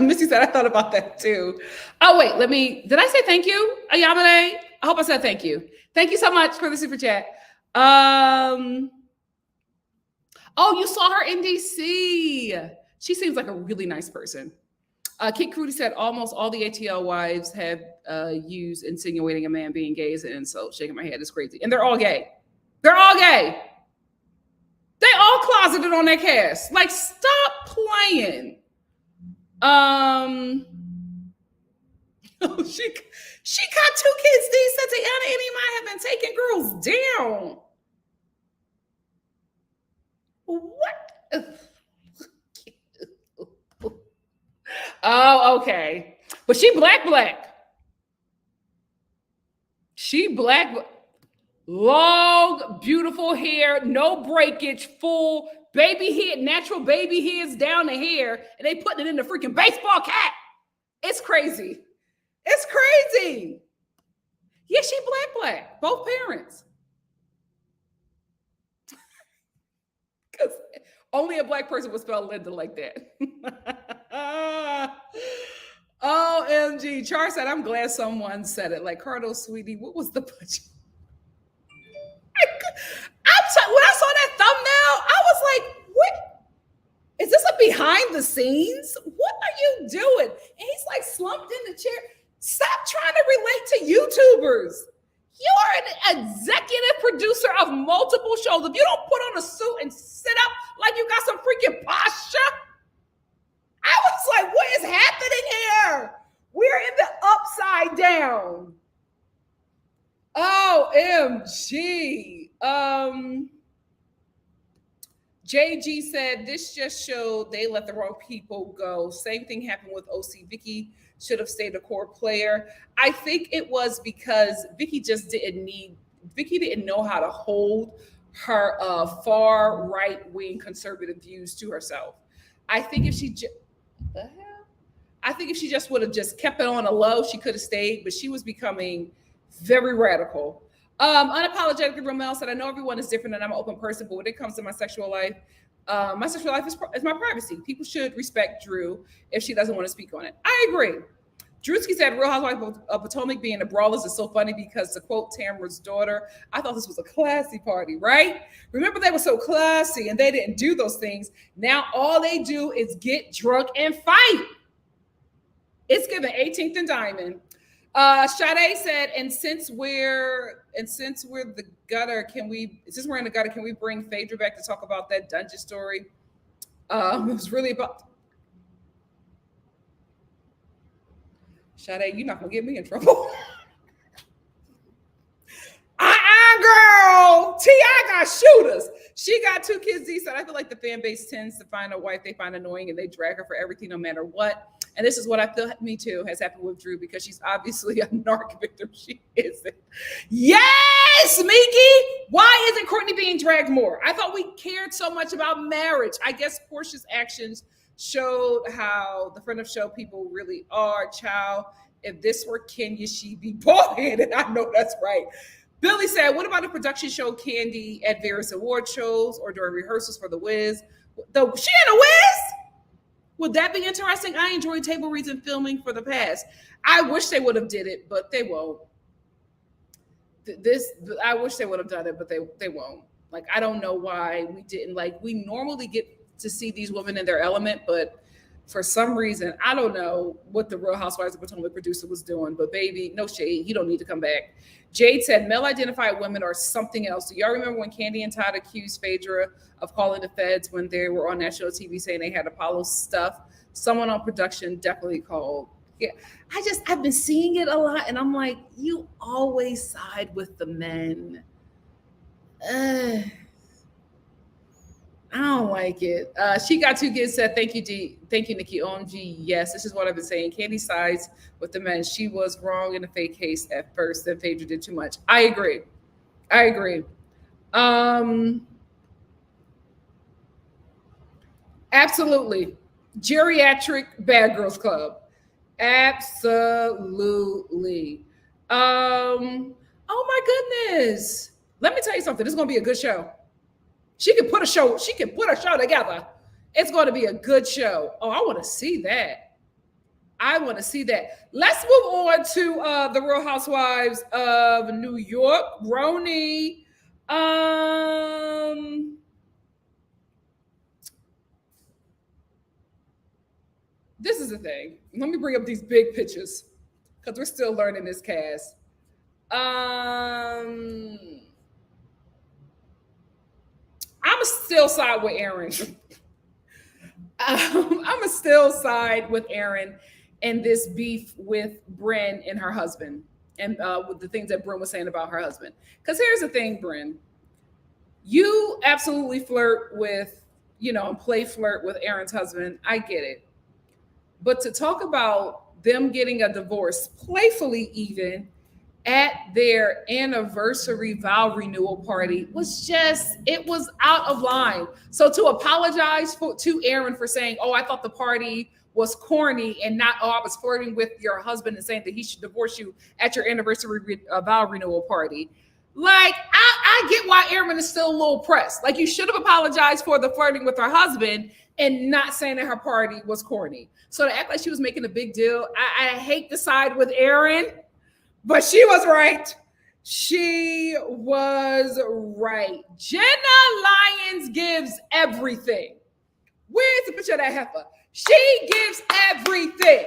Missy said, I thought about that too. Oh, wait, did I say thank you, Ayamane? I hope I said thank you. Thank you so much for the super chat. Oh, you saw her in DC. She seems like a really nice person. Kit Crudy said almost all the ATL wives have used insinuating a man being gay as an insult. Shaking my head is crazy. And they're all gay. They're all gay. They all closeted on that cast. Like, stop playing. Oh, she got 2 kids. These said Tatiana and Iman have been taking girls down. What? Oh, okay. But she black. She black. Long, beautiful hair, no breakage, full baby head, natural baby hairs down the hair, and they putting it in the freaking baseball cap. It's crazy. It's crazy. Yeah, she black. Both parents. Because only a black person would spell Linda like that. OMG. Char said, I'm glad someone said it. Like, Cardo, sweetie, what was the budget? When I saw that thumbnail, I was like, what? Is this a behind the scenes? What are you doing? And he's like slumped in the chair. Stop trying to relate to YouTubers. You're an executive producer of multiple shows. If you don't put on a suit and sit up like you got some freaking posture, I was like, what is happening here? We're in the upside down. OMG. JG said, this just showed they let the wrong people go. Same thing happened with OC. Vicky should have stayed a core player. I think it was because Vicky didn't know how to hold her far right-wing conservative views to herself. I think if she just would have just kept it on a low, she could have stayed, but she was becoming very radical. Unapologetically, Romel said, I know everyone is different and I'm an open person, but when it comes to my sexual life is my privacy. People should respect Drew if she doesn't want to speak on it. I agree. Drewski said, Real Housewives of Potomac being the brawlers is so funny because, to quote Tamara's daughter, I thought this was a classy party, right? Remember, they were so classy and they didn't do those things. Now all they do is get drunk and fight. It's given 18th and Diamond. Sade said, since we're in the gutter, can we bring Phaedra back to talk about that dungeon story? It was really about Sade, you're not gonna get me in trouble. Girl, T.I. got shooters. She got 2 kids decent. I feel like the fan base tends to find a wife they find annoying and they drag her for everything no matter what. And this is what I feel, me too, has happened with Drew because she's obviously a narc victim. She isn't. Yes, Miki. Why isn't Courtney being dragged more? I thought we cared so much about marriage. I guess Portia's actions showed how the front of show people really are. Child, if this were Kenya, she'd be bald-headed. I know that's right. Billy said, what about a production show Candy at various award shows or during rehearsals for The Wiz? She in The Wiz? Would that be interesting? I enjoyed table reads and filming for the past. I wish they would have did it, but they won't. I wish they would have done it, but they won't. Like, I don't know why we didn't. Like, we normally get to see these women in their element, but For some reason, I don't know what the Real Housewives of Potomac producer was doing, but baby, no shade. He don't need to come back. Jade said, male identified women are something else. Do y'all remember when Candy and Todd accused Phaedra of calling the feds when they were on national TV saying they had Apollo stuff? Someone on production definitely called. Yeah, I've been seeing it a lot, and I'm like, you always side with the men. I don't like it. She got two kids. Said thank you, D. Thank you, Nikki. OMG. Yes, this is what I've been saying. Candy sides with the men. She was wrong in the fake case at first. Then Phaedra did too much. I agree. Absolutely. Geriatric Bad Girls Club. Absolutely. Oh my goodness. Let me tell you something. This is gonna be a good show. She can put a show together. It's going to be a good show. Oh, I want to see that. Let's move on to the Real Housewives of New York. Rhony. This is the thing. Let me bring up these big pictures because we're still learning this cast. I'm still side with Aaron. I'm still side with Aaron and this beef with Bryn and her husband, and with the things that Bryn was saying about her husband. Because here's the thing, Bryn, you absolutely flirt with, and play flirt with Aaron's husband. I get it, but to talk about them getting a divorce, playfully even, at their anniversary vow renewal party it was out of line. So to apologize to Aaron for saying, oh, I thought the party was corny and not, oh, I was flirting with your husband and saying that he should divorce you at your anniversary vow renewal party. Like, I get why Aaron is still a little pressed. Like, you should have apologized for the flirting with her husband and not saying that her party was corny. So to act like she was making a big deal, I hate to side with Aaron, but she was right. Jenna Lyons gives everything. Where's the picture of that heifer? She gives everything.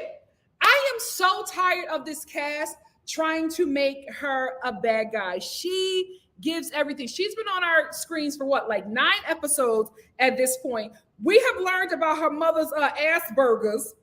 I am so tired of this cast trying to make her a bad guy. She gives everything. She's been on our screens for what, like 9 episodes at this point. We have learned about her mother's Asperger's.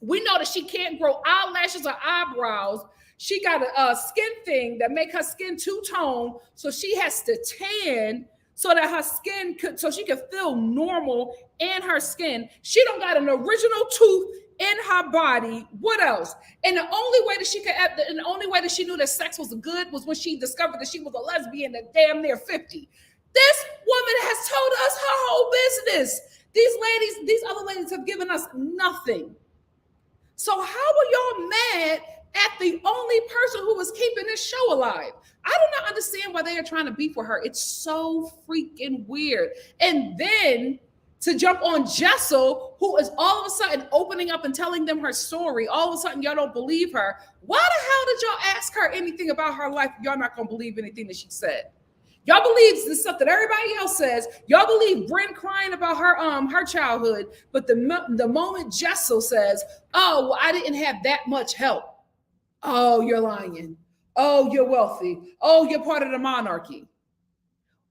We know that she can't grow eyelashes or eyebrows. She got a skin thing that make her skin two-tone, so she has to tan so that her skin so she can feel normal in her skin. She don't got an original tooth in her body. What else? And the only way that she knew that sex was good was when she discovered that she was a lesbian at damn near 50. This woman has told us her whole business. These other ladies have given us nothing. So how are y'all mad at the only person who was keeping this show alive? I do not understand why they are trying to beef with her. It's so freaking weird. And then to jump on Jessel, who is all of a sudden opening up and telling them her story. All of a sudden, y'all don't believe her. Why the hell did y'all ask her anything about her life? Y'all not going to believe anything that she said. Y'all believe the stuff that everybody else says. Y'all believe Bryn crying about her childhood. But the moment Jessel says, oh, well, I didn't have that much help. Oh, you're lying. Oh, you're wealthy. Oh, you're part of the monarchy.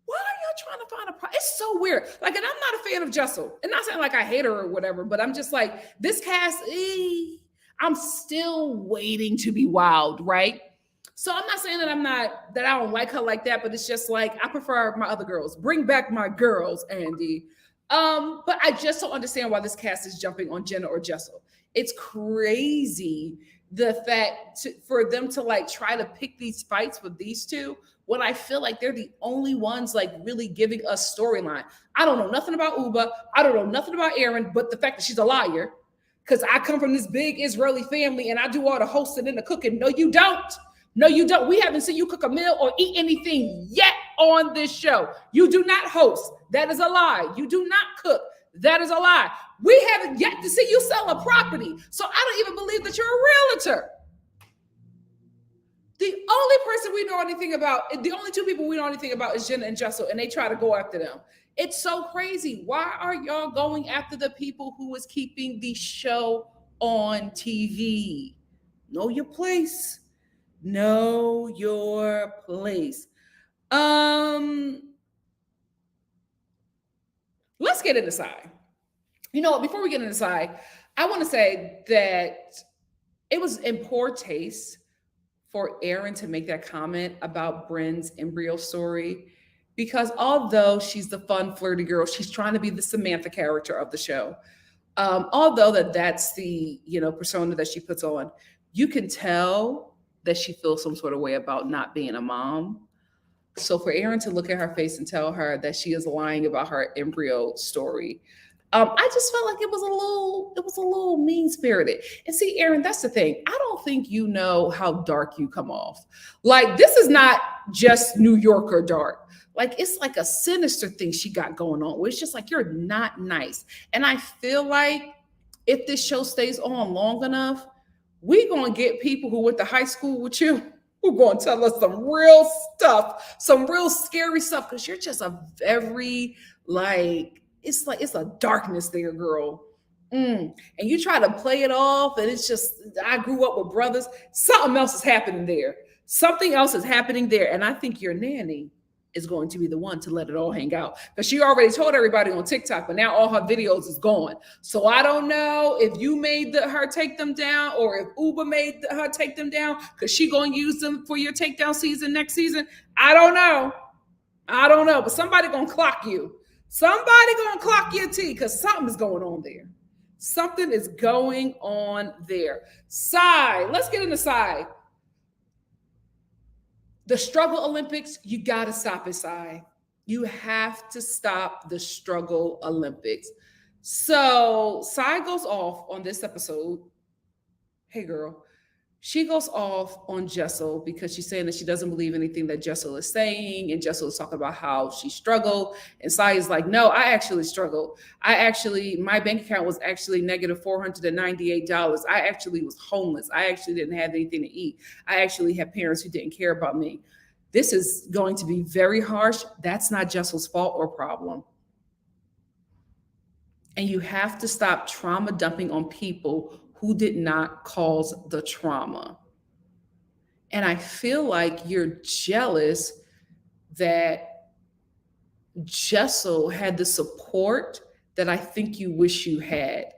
Why are y'all trying to find a problem? It's so weird. Like, and I'm not a fan of Jessel. And not saying like I hate her or whatever, but I'm just like, this cast, I'm still waiting to be wild, right? So I'm not saying that I don't like her like that, but it's just like, I prefer my other girls. Bring back my girls, Andy. But I just don't understand why this cast is jumping on Jenna or Jessel. It's crazy the fact for them to like try to pick these fights with these two when I feel like they're the only ones like really giving us storyline. I don't know nothing about Uba. I don't know nothing about Aaron, but the fact that she's a liar, because I come from this big Israeli family and I do all the hosting and the cooking. No, you don't. No, you don't. We haven't seen you cook a meal or eat anything yet on this show. You do not host. That is a lie. You do not cook. That is a lie. We haven't yet to see you sell a property. So I don't even believe that you're a realtor. The only person we know anything about, the only two people we know anything about is Jenna and Jessel, and they try to go after them. It's so crazy. Why are y'all going after the people who is keeping the show on TV? Know your place. Know your place. Let's get into side. You know what? Before we get into side, I want to say that it was in poor taste for Erin to make that comment about Bryn's embryo story, because although she's the fun, flirty girl, she's trying to be the Samantha character of the show. Although that's the persona that she puts on, you can tell that she feels some sort of way about not being a mom. So for Erin to look at her face and tell her that she is lying about her embryo story, I just felt like it was a little mean spirited. And see, Erin, that's the thing. I don't think you know how dark you come off. Like, this is not just New Yorker dark. Like, it's like a sinister thing she got going on, where it's just like, you're not nice. And I feel like if this show stays on long enough, we're going to get people who went to high school with you who are going to tell us some real stuff, some real scary stuff, because you're just a very, like it's a darkness there, girl. And you try to play it off, and it's just, I grew up with brothers. Something else is happening there. Something else is happening there. And I think your nanny is going to be the one to let it all hang out, because she already told everybody on TikTok, but now all her videos is gone. So I don't know if you made her take them down, or if Uber made her take them down, because she going to use them for your takedown season next season. I don't know, but somebody going to clock you. Somebody gonna clock your tea, because something is going on there. Something is going on there. Side. Let's get into side. The struggle Olympics, you gotta stop it, side. You have to stop the struggle Olympics. So side goes off on this episode. Hey girl. She goes off on Jessel because she's saying that she doesn't believe anything that Jessel is saying. And Jessel is talking about how she struggled. And Sai is like, no, I actually struggled. My bank account was actually negative $498. I actually was homeless. I actually didn't have anything to eat. I actually had parents who didn't care about me. This is going to be very harsh. That's not Jessel's fault or problem. And you have to stop trauma dumping on people who did not cause the trauma. And I feel like you're jealous that Jessel had the support that I think you wish you had.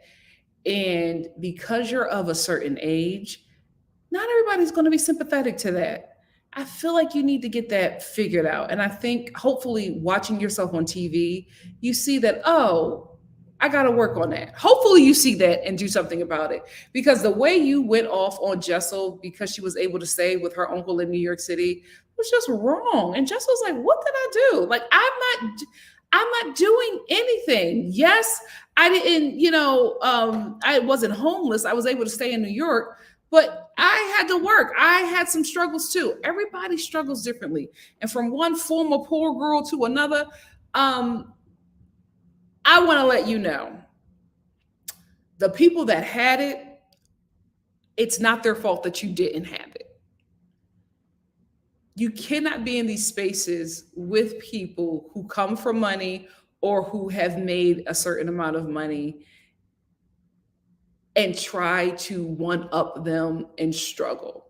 And because you're of a certain age, not everybody's going to be sympathetic to that. I feel like you need to get that figured out. And I think hopefully watching yourself on TV, you see that, oh, I got to work on that. Hopefully you see that and do something about it, because the way you went off on Jessel because she was able to stay with her uncle in New York City was just wrong. And Jessel's like, what did I do? Like, I'm not doing anything. Yes, I didn't, I wasn't homeless. I was able to stay in New York, but I had to work. I had some struggles too. Everybody struggles differently. And from one former poor girl to another, I want to let you know, the people that had it, it's not their fault that you didn't have it. You cannot be in these spaces with people who come from money or who have made a certain amount of money and try to one up them and struggle,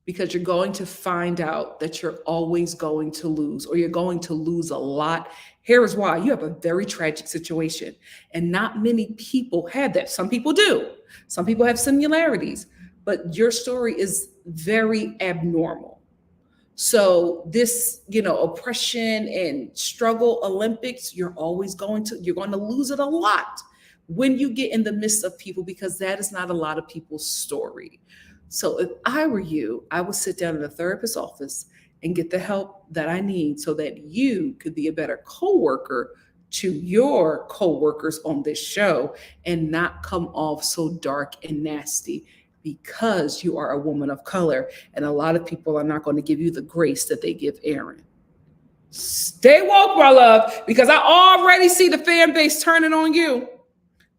because you're going to find out that you're always going to lose, or you're going to lose a lot. Here is why. You have a very tragic situation, and not many people have that. Some people do. Some people have similarities, but your story is very abnormal. So this, oppression and struggle Olympics, you're going to lose it a lot when you get in the midst of people, because that is not a lot of people's story. So if I were you, I would sit down in a therapist's office and get the help that I need so that you could be a better coworker to your coworkers on this show and not come off so dark and nasty, because you are a woman of color and a lot of people are not going to give you the grace that they give Erin. Stay woke, my love, because I already see the fan base turning on you.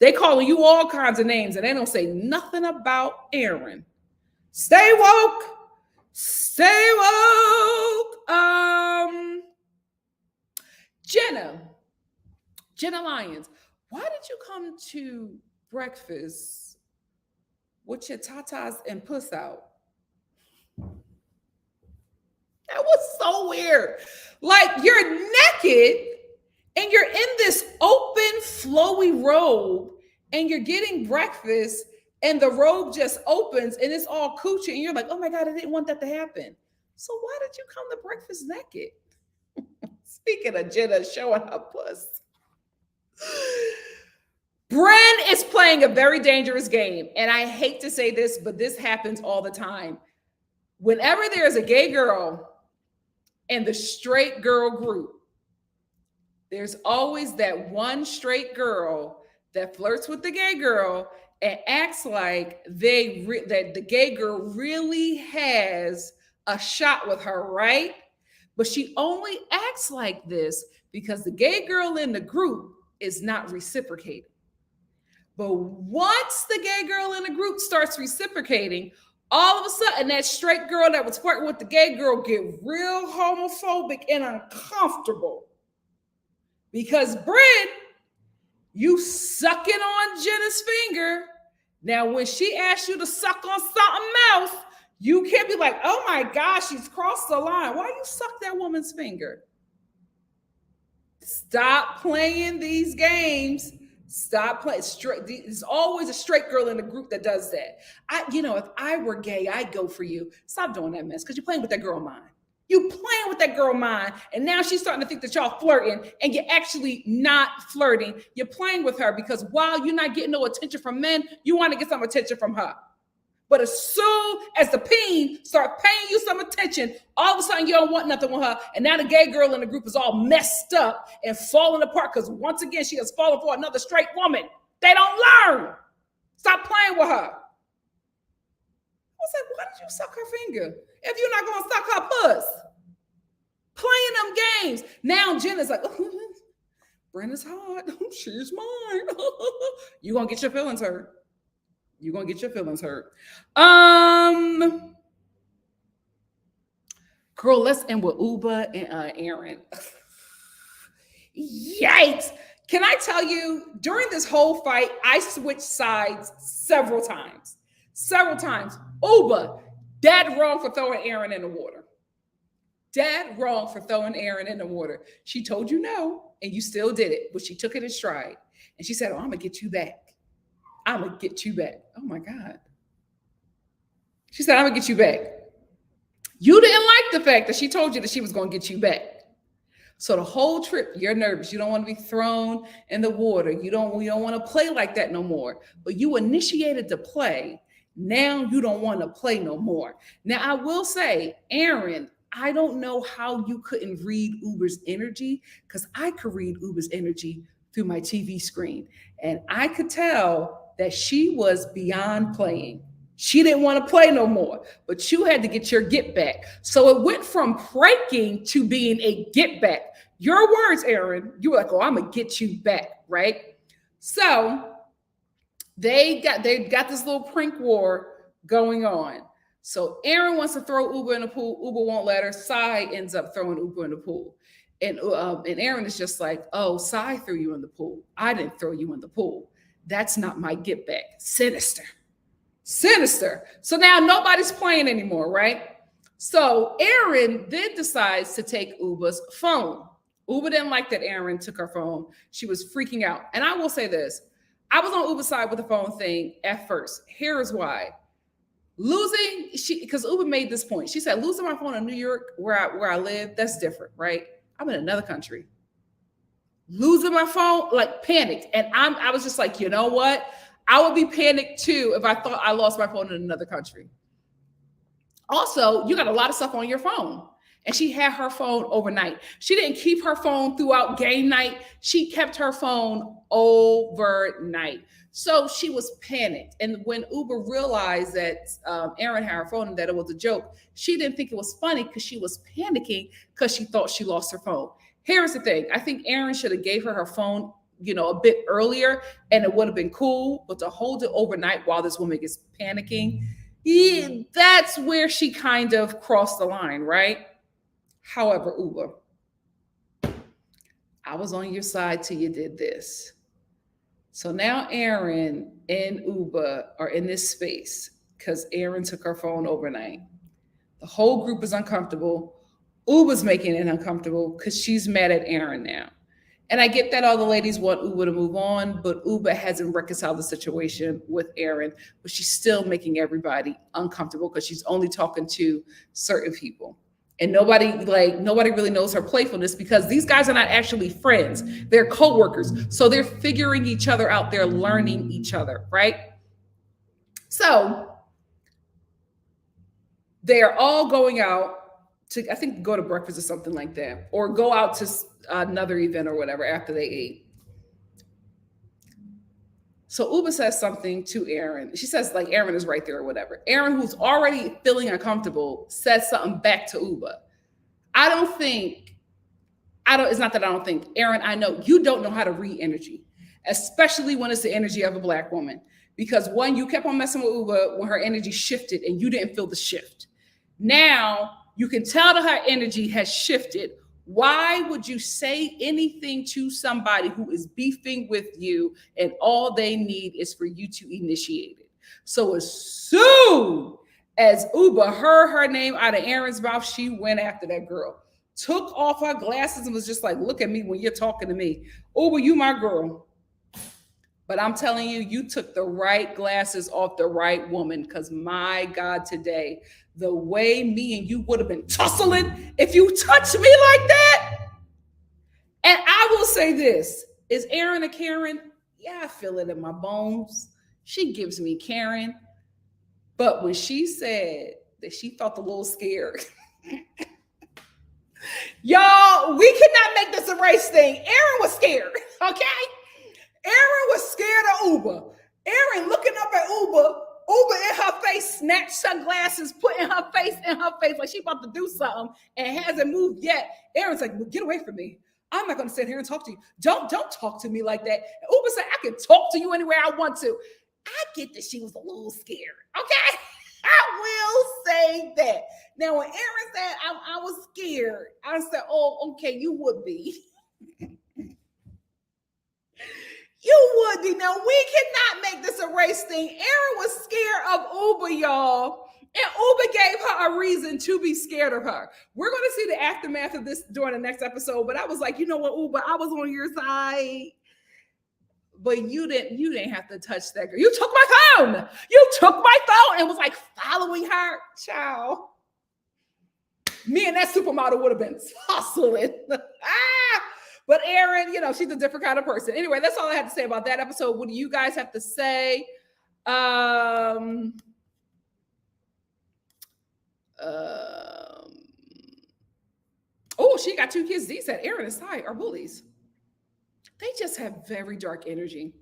They calling you all kinds of names and they don't say nothing about Erin. Stay woke. Stay woke. Jenna, Jenna Lyons, why did you come to breakfast with your tatas and puss out? That was so weird. Like, you're naked and you're in this open, flowy robe and you're getting breakfast and the robe just opens and it's all coochie and you're like, oh my God, I didn't want that to happen. So why did you come to breakfast naked? Speaking of Jenna showing her puss. Bren is playing a very dangerous game. And I hate to say this, but this happens all the time. Whenever there's a gay girl in the straight girl group, there's always that one straight girl that flirts with the gay girl and acts like that the gay girl really has a shot with her, right? But she only acts like this because the gay girl in the group is not reciprocating. But once the gay girl in the group starts reciprocating, all of a sudden that straight girl that was flirting with the gay girl get real homophobic and uncomfortable. Because Bren, you sucking on Jenna's finger. Now, when she asks you to suck on something else, you can't be like, oh my gosh, she's crossed the line. Why you suck that woman's finger? Stop playing these games. Stop playing straight. There's always a straight girl in the group that does that. If I were gay, I'd go for you. Stop doing that mess because you're playing with that girl mind. You playing with that girl mind, and now she's starting to think that y'all flirting, and you're actually not flirting. You're playing with her because while you're not getting no attention from men, you want to get some attention from her. But as soon as the peen start paying you some attention, all of a sudden you don't want nothing with her. And now the gay girl in the group is all messed up and falling apart because once again, she has fallen for another straight woman. They don't learn. Stop playing with her. I was like, why did you suck her finger if you're not going to suck her puss? Playing them games. Now Jenna's like, oh, Brenda's hot. She's mine. You're going to get your feelings hurt. You're going to get your feelings hurt. Girl, let's end with Uba and Aaron. Yikes. Can I tell you, during this whole fight, I switched sides several times. Uba, dead wrong for throwing Aaron in the water. Dead wrong for throwing Aaron in the water. She told you no, and you still did it, but she took it in stride. And she said, oh, I'm going to get you back. I'm going to get you back. Oh, my God. She said, I'm going to get you back. You didn't like the fact that she told you that she was going to get you back. So the whole trip, you're nervous. You don't want to be thrown in the water. You don't want to play like that no more. But you initiated the play. Now you don't want to play no more. Now, I will say, Aaron, I don't know how you couldn't read Uber's energy because I could read Uber's energy through my TV screen. And I could tell that she was beyond playing. She didn't want to play no more, but you had to get your get back. So it went from pranking to being a get back. Your words, Aaron, you were like, oh, I'm going to get you back, right? So they got this little prank war going on. So Aaron wants to throw Uber in the pool. Uber won't let her. Sai ends up throwing Uber in the pool. And Aaron is just like, oh, Sai threw you in the pool. I didn't throw you in the pool. That's not my get back. Sinister. So now nobody's playing anymore, right? So Aaron then decides to take Uba's phone. Uba didn't like that Aaron took her phone. She was freaking out. And I will say this. I was on Uba's side with the phone thing at first. Here is why. Because Uba made this point. She said, losing my phone in New York where I live, that's different, right? I'm in another country. Losing my phone, like panicked. And I was just like, you know what? I would be panicked too if I thought I lost my phone in another country. Also, you got a lot of stuff on your phone. And she had her phone overnight. She didn't keep her phone throughout game night. She kept her phone overnight. So she was panicked. And when Uber realized that Aaron had her phone and that it was a joke, she didn't think it was funny because she was panicking because she thought she lost her phone. Here's the thing. I think Aaron should have gave her phone, a bit earlier and it would have been cool. But to hold it overnight while this woman is panicking, that's where she kind of crossed the line, right? However, Uber, I was on your side till you did this. So now Aaron and Uba are in this space because Aaron took her phone overnight. The whole group is uncomfortable. Uba's making it uncomfortable because she's mad at Aaron now. And I get that all the ladies want Uba to move on, but Uba hasn't reconciled the situation with Aaron, but she's still making everybody uncomfortable because she's only talking to certain people. And nobody really knows her playfulness because these guys are not actually friends. They're co-workers. So they're figuring each other out. They're learning each other, right? So they are all going out to, I think, go to breakfast or something like that, or go out to another event or whatever after they ate. So Uba says something to Aaron. She says, like, Aaron is right there or whatever. Aaron, who's already feeling uncomfortable, says something back to Uba. It's not that I don't think, Aaron, I know you don't know how to read energy, especially when it's the energy of a Black woman. Because one, you kept on messing with Uba when her energy shifted and you didn't feel the shift. Now you can tell that her energy has shifted. Why would you say anything to somebody who is beefing with you and all they need is for you to initiate it? So as soon as Uba heard her name out of Aaron's mouth, she went after that girl, took off her glasses and was just like, look at me when you're talking to me. Uba, you my girl. But I'm telling you, you took the right glasses off the right woman, because my God, today, the way me and you would have been tussling if you touched me like that. And I will say this, is Aaron a Karen? Yeah, I feel it in my bones. She gives me Karen. But when she said that she felt a little scared, y'all, we cannot make this a race thing. Aaron was scared, okay? Aaron was scared of Uba. Aaron looking up at Uba. Uba in her face, snatched sunglasses, putting her face in her face like she about to do something and hasn't moved yet. Aaron's like, well, get away from me. I'm not going to sit here and talk to you. Don't talk to me like that. And Uba said, I can talk to you anywhere I want to. I get that she was a little scared, okay? I will say that. Now, when Aaron said I was scared, I said, oh, okay, you would be. You would be. Now, we cannot make this a race thing. Aaron was scared of Uba, y'all. And Uba gave her a reason to be scared of her. We're going to see the aftermath of this during the next episode. But I was like, you know what, Uba, I was on your side. But you didn't have to touch that girl. You took my phone. You took my phone and was like following her. Child. Me and that supermodel would have been tussling. But Aaron, she's a different kind of person. Anyway, that's all I had to say about that episode. What do you guys have to say? Oh, she got 2 kids. These said Aaron and Sai are bullies. They just have very dark energy.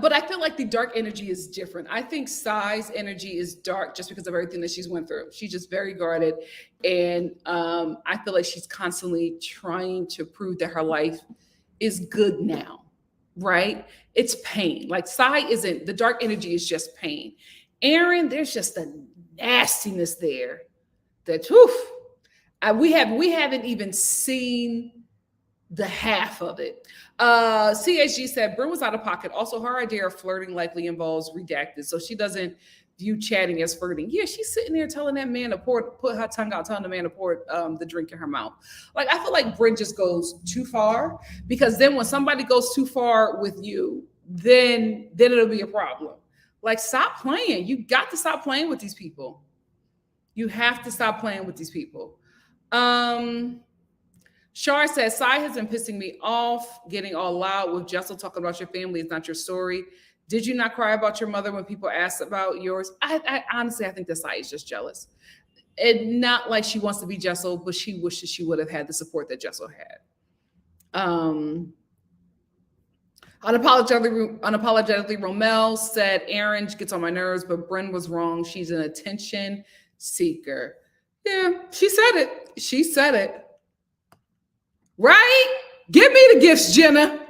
But I feel like the dark energy is different. I think Sai's energy is dark just because of everything that she's went through. She's just very guarded. And I feel like she's constantly trying to prove that her life is good now, right? It's pain. Like Sai isn't, the dark energy is just pain. Aaron, there's just a nastiness there that, we haven't even seen the half of it. CHG said Bryn was out of pocket. Also, her idea of flirting likely involves redacted, so she doesn't view chatting as flirting. Yeah, she's sitting there telling that man to put her tongue out, telling the man to pour the drink in her mouth. Like, I feel like Bryn just goes too far, because then when somebody goes too far with you, then it'll be a problem. Like, stop playing. You got to stop playing with these people. You have to stop playing with these people. Shar says, Sai has been pissing me off, getting all loud with Jessel talking about your family is not your story. Did you not cry about your mother when people asked about yours? I honestly, I think that Sai is just jealous. And not like she wants to be Jessel, but she wishes she would have had the support that Jessel had. Unapologetically, Romel said, Aaron gets on my nerves, but Bryn was wrong. She's an attention seeker. Yeah, she said it. She said it. Right? Give me the gifts, Jenna.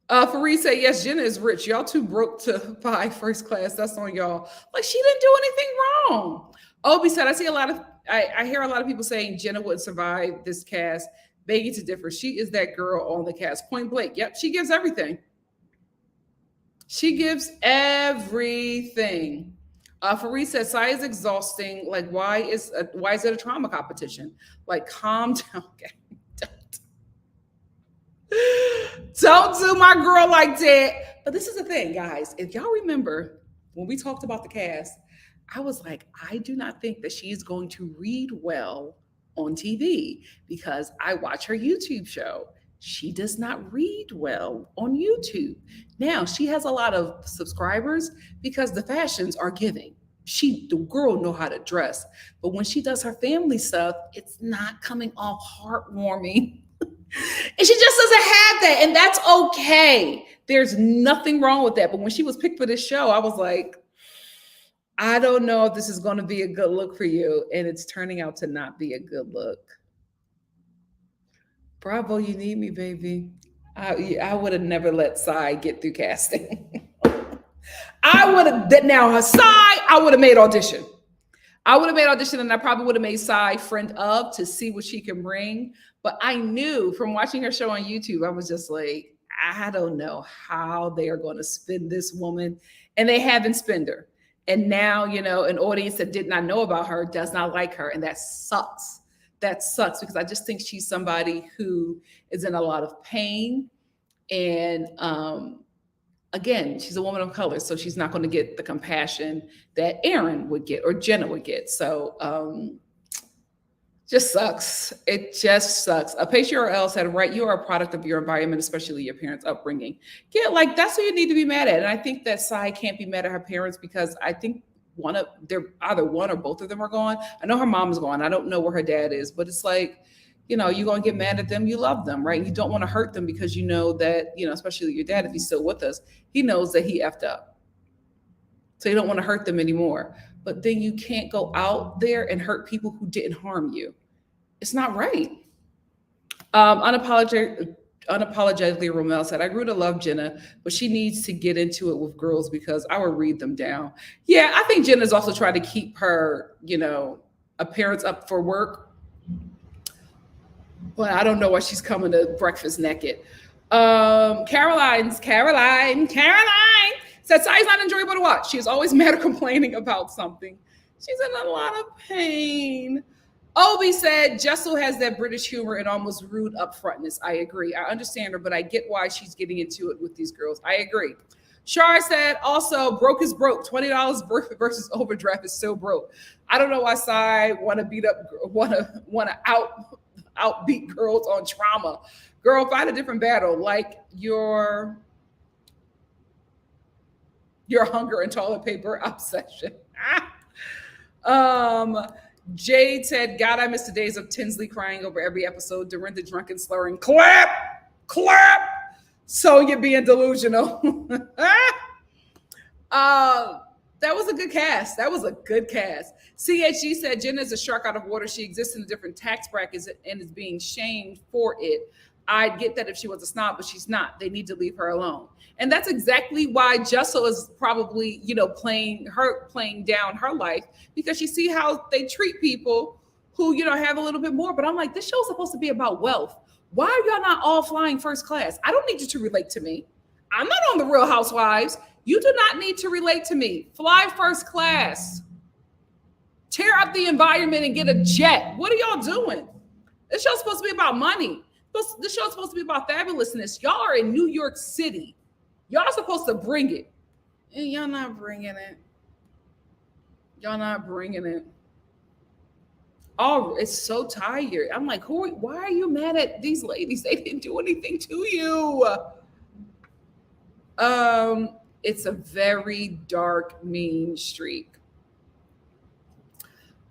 Fareed said, yes, Jenna is rich. Y'all too broke to buy first class. That's on y'all. Like, she didn't do anything wrong. Obi said, I hear a lot of people saying Jenna wouldn't survive this cast begging to differ. She is that girl on the cast. Point blank. Yep, she gives everything. She gives everything. Fareed says, Sai is exhausting. Like, why is it a trauma competition? Like, calm down. Okay. Don't do my girl like that. But this is the thing, guys. If y'all remember when we talked about the cast, I was like, I do not think that she is going to read well on TV because I watch her YouTube show. She does not read well on YouTube. Now, she has a lot of subscribers because the fashions are giving. The girl know how to dress. But when she does her family stuff, it's not coming off heartwarming. And she just doesn't have that. And that's okay. There's nothing wrong with that. But when she was picked for this show, I was like, I don't know if this is going to be a good look for you. And it's turning out to not be a good look. Bravo, you need me, baby. I would have never let Sai get through casting. I would have, now her Sai, I would have made audition. And I probably would have made Sai friend of to see what she can bring. But I knew from watching her show on YouTube, I was just like, I don't know how they are going to spin this woman. And they haven't spinned her. And now, an audience that did not know about her does not like her. And that sucks. That sucks because I just think she's somebody who is in a lot of pain. And again, she's a woman of color, so she's not going to get the compassion that Aaron would get or Jenna would get. So just sucks. It just sucks. A patient URL said, right, you are a product of your environment, especially your parents' upbringing. Yeah, like that's what you need to be mad at. And I think that Sai can't be mad at her parents because I think either one or both of them are gone. I know her mom is gone. I don't know where her dad is, but it's like, you're going to get mad at them. You love them, right? You don't want to hurt them because you know that, especially your dad, if he's still with us, he knows that he effed up. So you don't want to hurt them anymore. But then you can't go out there and hurt people who didn't harm you. It's not right. Unapologetically, Romel said, I grew to love Jenna, but she needs to get into it with girls because I will read them down. Yeah, I think Jenna's also trying to keep her, appearance up for work. But I don't know why she's coming to breakfast naked. Caroline said, Sai's not enjoyable to watch. She is always mad or complaining about something. She's in a lot of pain. Obi said, Jessel has that British humor and almost rude upfrontness. I agree. I understand her, but I get why she's getting into it with these girls. I agree. Shar said, also, broke is broke. $20 versus overdraft is still broke. I don't know why Sai want to outbeat girls on trauma. Girl, find a different battle, like your hunger and toilet paper obsession. Jade said, God, I miss the days of Tinsley crying over every episode. Dorinda drunk and slurring. Clap. Sonya being delusional. That was a good cast. CHG said, Jenna is a shark out of water. She exists in different tax brackets and is being shamed for it. I'd get that if she was a snob, but she's not. They need to leave her alone. And that's exactly why Jessel is probably, playing down her life because you see how they treat people who, have a little bit more. But I'm like, this show's supposed to be about wealth. Why are y'all not all flying first class? I don't need you to relate to me. I'm not on the Real Housewives. You do not need to relate to me. Fly first class. Tear up the environment and get a jet. What are y'all doing? This show's supposed to be about money. This show's supposed to be about fabulousness. Y'all are in New York City. Y'all are supposed to bring it. And y'all not bringing it. Oh, it's so tired. I'm like, why are you mad at these ladies? They didn't do anything to you. It's a very dark, mean streak.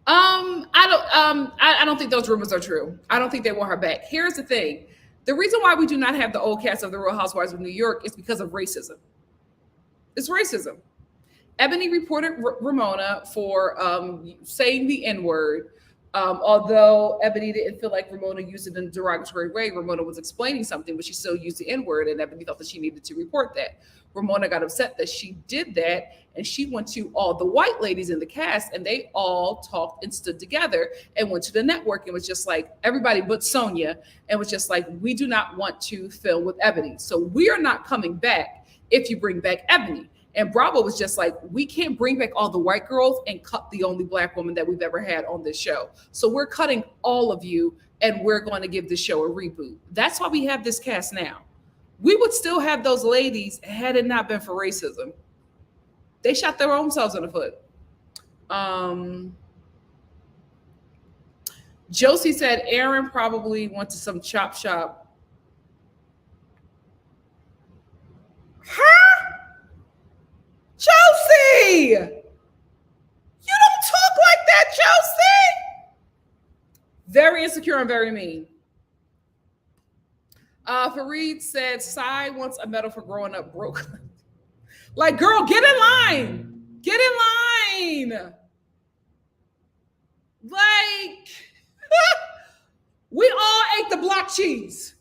I don't think those rumors are true. I don't think they want her back. Here's the thing. The reason why we do not have the old cast of the Real Housewives of New York is because of racism. It's racism. Ebony reported Ramona for saying the N-word, Although Ebony didn't feel like Ramona used it in a derogatory way, Ramona was explaining something, but she still used the N word, and Ebony felt that she needed to report that. Ramona got upset that she did that, and she went to all the white ladies in the cast, and they all talked and stood together and went to the network and was just like, everybody but Sonia, and was just like, we do not want to film with Ebony. So we are not coming back if you bring back Ebony. And Bravo was just like, we can't bring back all the white girls and cut the only black woman that we've ever had on this show. So we're cutting all of you, and we're going to give the show a reboot. That's why we have this cast now. We would still have those ladies had it not been for racism. They shot their own selves in the foot. Josie said Aaron probably went to some chop shop. Huh? Josie! You don't talk like that, Josie! Very insecure and very mean. Fareed said Sai wants a medal for growing up broke. Like, girl, get in line. Get in line. Like, we all ate the block cheese.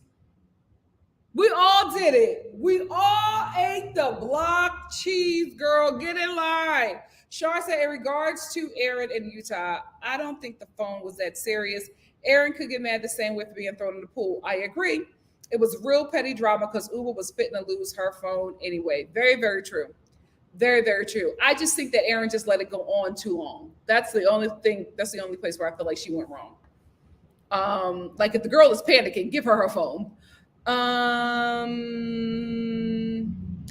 We all did it. We all ate the block cheese, girl. Get in line. Shar said, in regards to Aaron in Utah, I don't think the phone was that serious. Aaron could get mad the same way for being thrown in the pool. I agree. It was real petty drama because Uber was fitting to lose her phone anyway. Very, very true. Very, very true. I just think that Aaron just let it go on too long. That's the only thing. That's the only place where I feel like she went wrong. Like if the girl is panicking, give her her phone.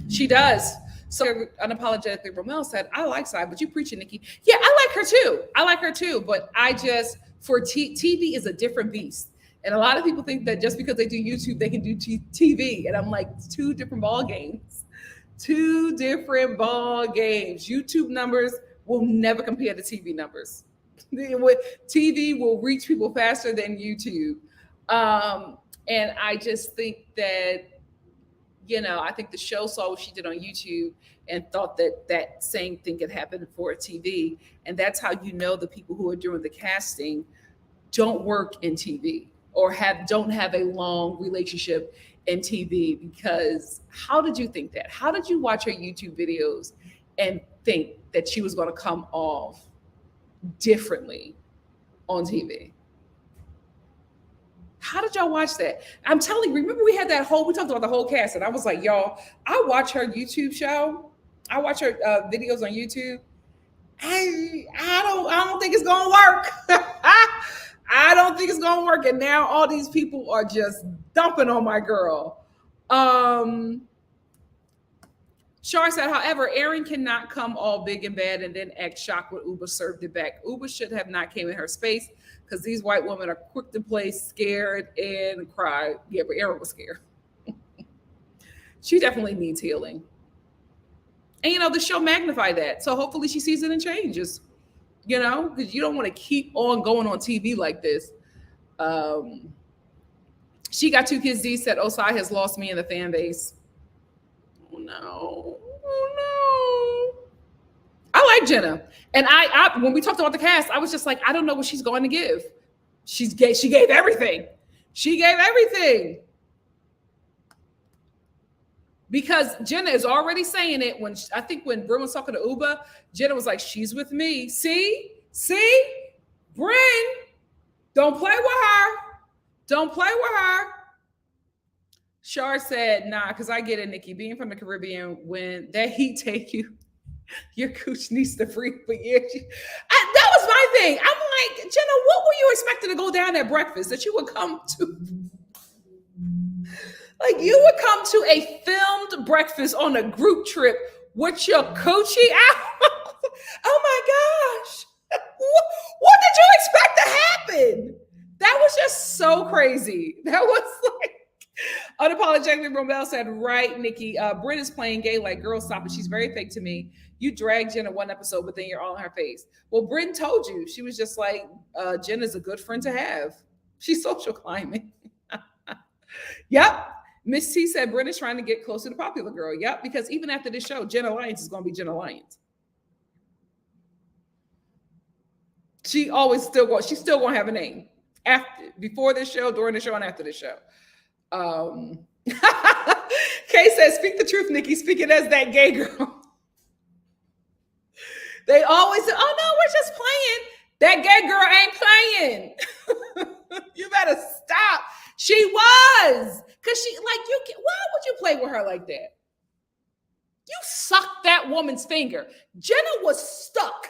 She does. So unapologetically, Romel said, I like Sai, but you preaching, Nikki. Yeah, I like her too. I like her too. But I just, for TV is a different beast. And a lot of people think that just because they do YouTube, they can do TV. And I'm like, two different ball games. Two different ball games. YouTube numbers will never compare to TV numbers. TV will reach people faster than YouTube. And I just think that, you know, I think the show saw what she did on YouTube and thought that that same thing could happen for TV. And that's how you know the people who are doing the casting don't work in TV or don't have a long relationship in TV. Because how did you think that? How did you watch her YouTube videos and think that she was going to come off differently on TV? How did y'all watch that? I'm telling you, remember we had that we talked about the whole cast, and I was like, y'all, I watch her YouTube show. I watch her videos on YouTube. I don't think it's gonna work. I don't think it's gonna work. And now all these people are just dumping on my girl. Shar said, however, Aaron cannot come all big and bad and then act shocked when Uber served it back. Uber should have not came in her space because these white women are quick to play scared and cry. Yeah, but Aaron was scared. She definitely needs healing. And, you know, the show magnified that. So hopefully she sees it and changes, you know, because you don't want to keep on going on TV like this. She got 2 kids. D said, Osai has lost me in the fan base. Oh, no. Oh, no. I like Jenna. And I when we talked about the cast, I was just like, I don't know what she's going to give. She gave everything. She gave everything. Because Jenna is already saying it. I think when Bryn was talking to Uba, Jenna was like, she's with me. See? Bryn, don't play with her. Don't play with her. Shar said, nah, because I get it, Nikki. Being from the Caribbean, when that heat take you, your cooch needs to freeze for years. That was my thing. I'm like, Jenna, what were you expecting to go down at breakfast? That you would come to... Like you would come to a filmed breakfast on a group trip with your coochie out. Oh my gosh. What did you expect to happen? That was just so crazy. That was like, unapologetically, Romel said, right, Nikki, Bryn is playing gay like, girl, stop it. She's very fake to me. You dragged Jenna one episode, but then you're all in her face. Well, Bryn told you. She was just like, Jenna's a good friend to have. She's social climbing. Yep. Miss T said Bryn is trying to get closer to Popular Girl. Yep, because even after this show, Jenna Lyons is going to be Jenna Lyons. She's still gonna have a name before this show, during the show, and after the show. Kay says, "Speak the truth, Nikki. Speaking as that gay girl." They always say, "Oh no, we're just playing." That gay girl ain't playing. You better stop. She was, because she why would you play with her like that? You sucked that woman's finger. Jenna was stuck.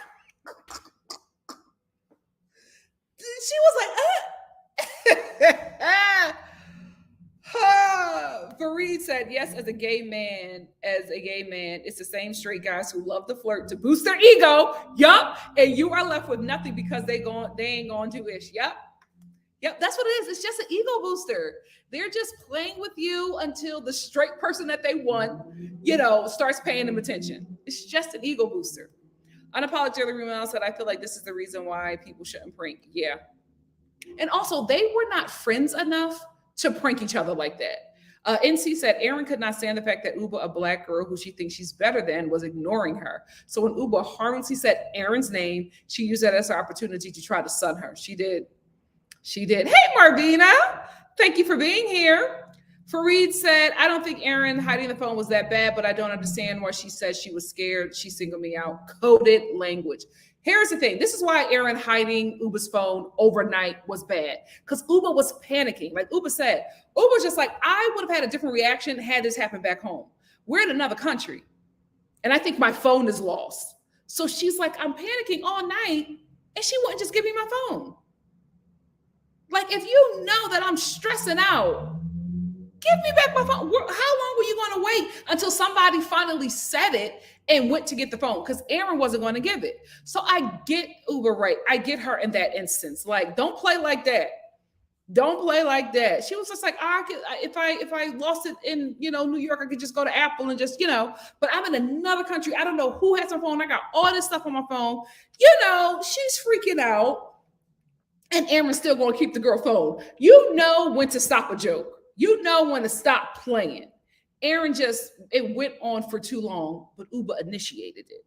She was like, Fareed said, yes, as a gay man, it's the same straight guys who love to flirt to boost their ego. Yup. And you are left with nothing because they ain't going to ish. Yup. That's what it is. It's just an ego booster. They're just playing with you until the straight person that they want, starts paying them attention. It's just an ego booster. Unapologetically Ramel said, I feel like this is the reason why people shouldn't prank. Yeah. And also, they were not friends enough to prank each other like that. NC said, Erin could not stand the fact that Uba, a black girl who she thinks she's better than, was ignoring her. So when Uba harmlessly said Erin's name, she used that as an opportunity to try to sun her. She did. Hey, Marvina. Thank you for being here. Fareed said, I don't think Erin hiding the phone was that bad, but I don't understand why she said she was scared. She singled me out. Coded language. Here's the thing. This is why Erin hiding Uba's phone overnight was bad. Because Uba was panicking. Like Uba said, Uba was just like, I would have had a different reaction had this happened back home. We're in another country. And I think my phone is lost. So she's like, I'm panicking all night. And she wouldn't just give me my phone. Like, if you know that I'm stressing out, give me back my phone. How long were you going to wait until somebody finally said it and went to get the phone? Because Erin wasn't going to give it. So I get Uba right. I get her in that instance. Like, don't play like that. Don't play like that. She was just like, if I lost it in, New York, I could just go to Apple and just, but I'm in another country. I don't know who has her phone. I got all this stuff on my phone. She's freaking out. And Erin's still going to keep the girl phone. You know when to stop a joke. You know when to stop playing. Erin it went on for too long, but Uba initiated it.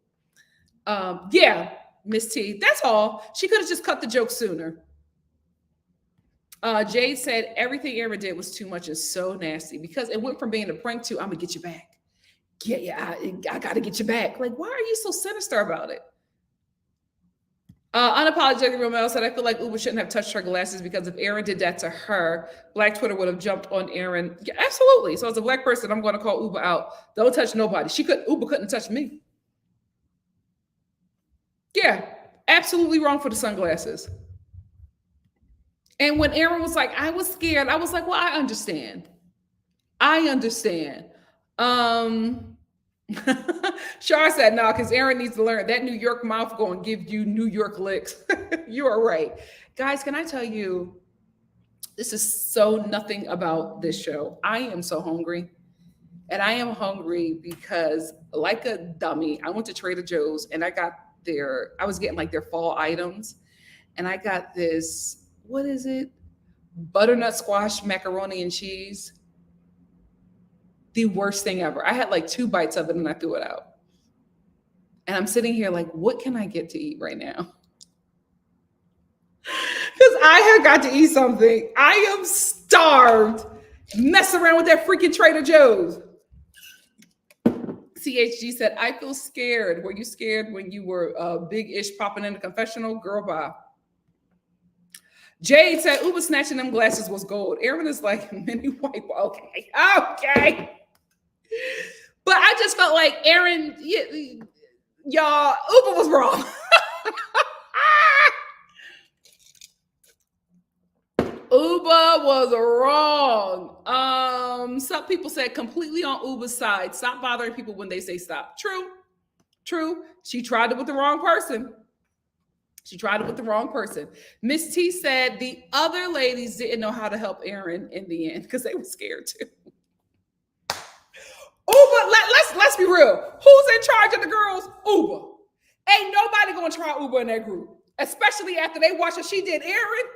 Yeah, Miss T, that's all. She could have just cut the joke sooner. Jade said, everything Erin did was too much and so nasty because it went from being a prank to, I'm going to get you back. Yeah, I got to get you back. Like, why are you so sinister about it? Unapologetically Romeo said, I feel like Uba shouldn't have touched her glasses because if Erin did that to her, Black Twitter would have jumped on Erin. Yeah, absolutely. So as a Black person, I'm going to call Uba out. Don't touch nobody. Uba couldn't touch me. Yeah, absolutely wrong for the sunglasses. And when Erin was like, I was scared, I was like, well, I understand. Shar said, no, because Erin needs to learn that New York mouth going to give you New York licks. You are right. Guys, can I tell you, this is so nothing about this show. I am so hungry. And I am hungry because like a dummy, I went to Trader Joe's and I was getting like their fall items. And I got this, what is it? Butternut squash macaroni and cheese. The worst thing ever. I had like 2 bites of it and I threw it out. And I'm sitting here like, what can I get to eat right now? Because I have got to eat something. I am starved. Mess around with that freaking Trader Joe's. CHG said, I feel scared. Were you scared when you were big-ish popping in the confessional? Girl, bye. Jade said, Uba snatching them glasses was gold. Erin is like, mini white. Okay. But I just felt like Erin, y'all, Uba was wrong. Uba was wrong. Some people said completely on Uba's side. Stop bothering people when they say stop. True. She tried it with the wrong person. Miss T said the other ladies didn't know how to help Erin in the end because they were scared too. Uba, let's be real. Who's in charge of the girls? Uba. Ain't nobody gonna try Uba in that group, especially after they watched what she did, Erin.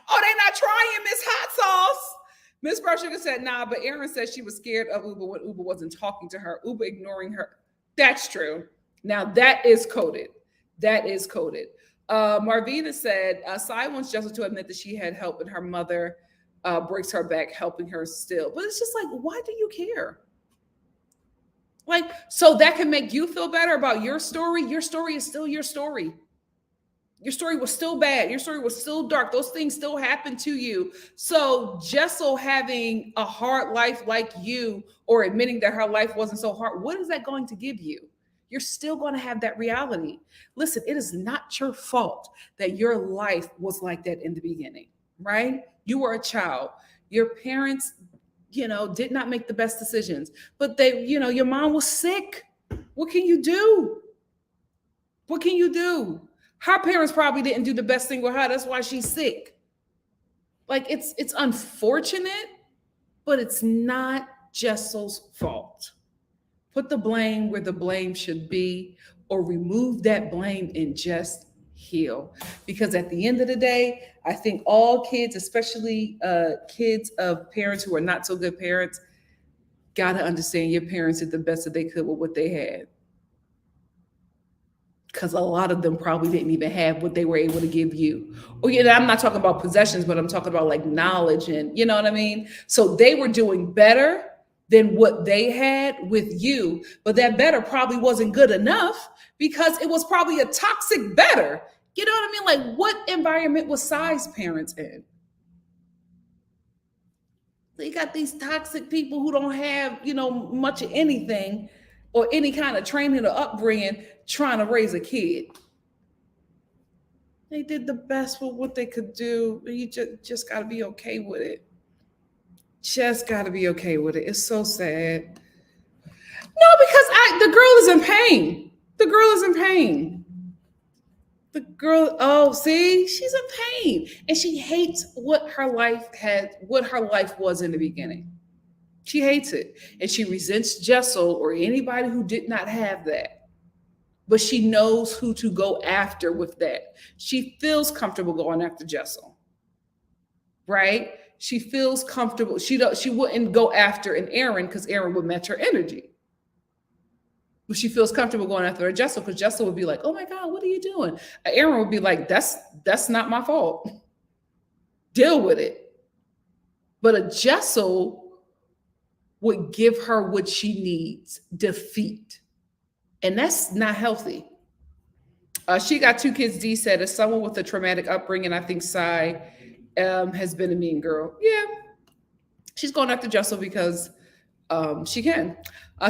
Oh, they not trying Miss Hot Sauce. Miss Brown said, nah, but Erin said she was scared of Uba when Uba wasn't talking to her. Uba ignoring her. That's true. Now that is coded. Marvina said, Sai wants Jessica to admit that she had help and her mother breaks her back helping her still. But it's just like, why do you care? Like, so that can make you feel better about your story. Your story is still your story. Your story was still bad. Your story was still dark. Those things still happened to you. So Jessel having a hard life like you, or admitting that her life wasn't so hard, what is that going to give you? You're still going to have that reality. Listen, it is not your fault that your life was like that in the beginning, right? You were a child. Your parents, did not make the best decisions, but your mom was sick. What can you do? What can you do? Her parents probably didn't do the best thing with her. That's why she's sick. Like, it's unfortunate, but it's not Jessel's fault. Put the blame where the blame should be, or remove that blame and just heal. Because at the end of the day, I think all kids, especially kids of parents who are not so good parents, got to understand your parents did the best that they could with what they had. Because a lot of them probably didn't even have what they were able to give you. Or, I'm not talking about possessions, but I'm talking about like knowledge, and you know what I mean? So they were doing better than what they had with you, but that better probably wasn't good enough, because it was probably a toxic better. You know what I mean? Like, what environment was Sai's parents in? They got these toxic people who don't have, much of anything or any kind of training or upbringing, trying to raise a kid. They did the best with what they could do. You just got to be okay with it. Just got to be okay with it. It's so sad. No, because the girl is in pain. The girl is in pain. The girl, oh, see, she's in pain. And she hates what her life was in the beginning. She hates it. And she resents Jessel or anybody who did not have that. But she knows who to go after with that. She feels comfortable going after Jessel. Right? She feels comfortable. She wouldn't go after an Aaron, because Aaron would match her energy. But she feels comfortable going after a Jessel, because Jessel would be like, oh my God, what are you doing? Aaron would be like, that's not my fault. Deal with it. But a Jessel would give her what she needs, defeat. And that's not healthy. She got 2 kids. D said, as someone with a traumatic upbringing, I think Sai has been a mean girl. Yeah. She's going after Jessel because she can.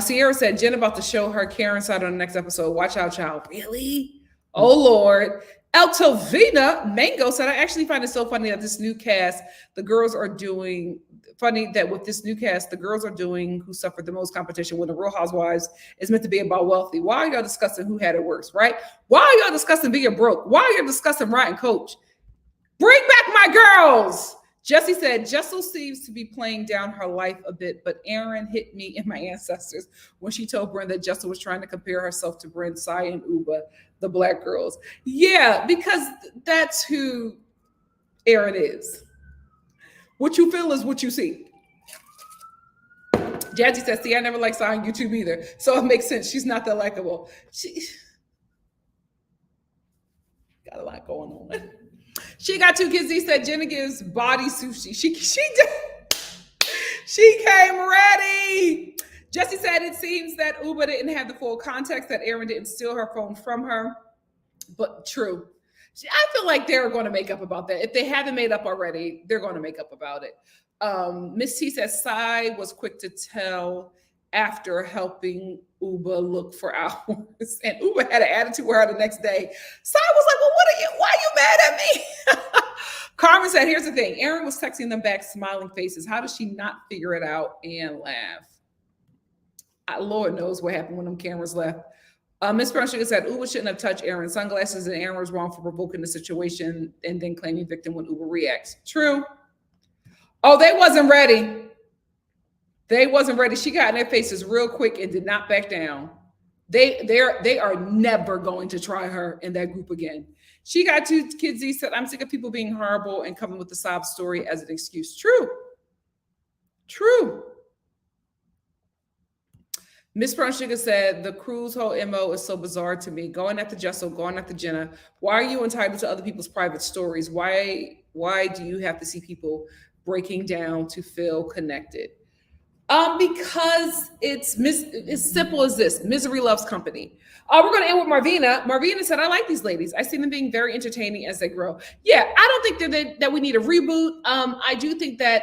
Sierra said, Jen about to show her Karen side on the next episode. Watch out, child. Really? Oh, Lord. Eltovina Mango said, I actually find it so funny that this new cast, the girls are doing, funny that with this new cast, the girls are doing who suffered the most competition, when the Real Housewives is meant to be about wealthy. Why are y'all discussing who had it worse, right? Why are y'all discussing being broke? Why are y'all discussing riding coach? Bring back my girls. Jesse said, Jessel seems to be playing down her life a bit, but Aaron hit me in my ancestors when she told Bryn that Jessel was trying to compare herself to Bryn, Sai, and Uba, the black girls. Yeah, because that's who Aaron is. What you feel is what you see. Jazzy says, see, I never liked Sai on YouTube either, so it makes sense. She's not that likable. She got a lot going on. She got 2 kids. He said Jenna gives body sushi. She came ready. Jesse said it seems that Uba didn't have the full context, that Aaron didn't steal her phone from her. But true. I feel like they're going to make up about that. If they haven't made up already, they're going to make up about it. Miss T says Sai was quick to tell after helping Uba look for hours. And Uba had an attitude with her the next day. Sai was like, well, why are you mad at me? Carmen said, here's the thing. Aaron was texting them back, smiling faces. How does she not figure it out and laugh? Lord knows what happened when them cameras left. Miss Brown Sugar said, Uba shouldn't have touched Aaron's sunglasses, and Aaron was wrong for provoking the situation and then claiming victim when Uba reacts. True. Oh, they wasn't ready. They wasn't ready. She got in their faces real quick and did not back down. They are never going to try her in that group again. She got 2 kids. He said, I'm sick of people being horrible and coming with the sob story as an excuse. True. True. Miss Brown Sugar said the crew's whole MO is so bizarre to me. Going after Jessel, going after Jenna. Why are you entitled to other people's private stories? Why do you have to see people breaking down to feel connected? Because it's simple as this. Misery loves company. We're going to end with Marvina. Marvina said, "I like these ladies. I see them being very entertaining as they grow." Yeah, I don't think that we need a reboot. I do think that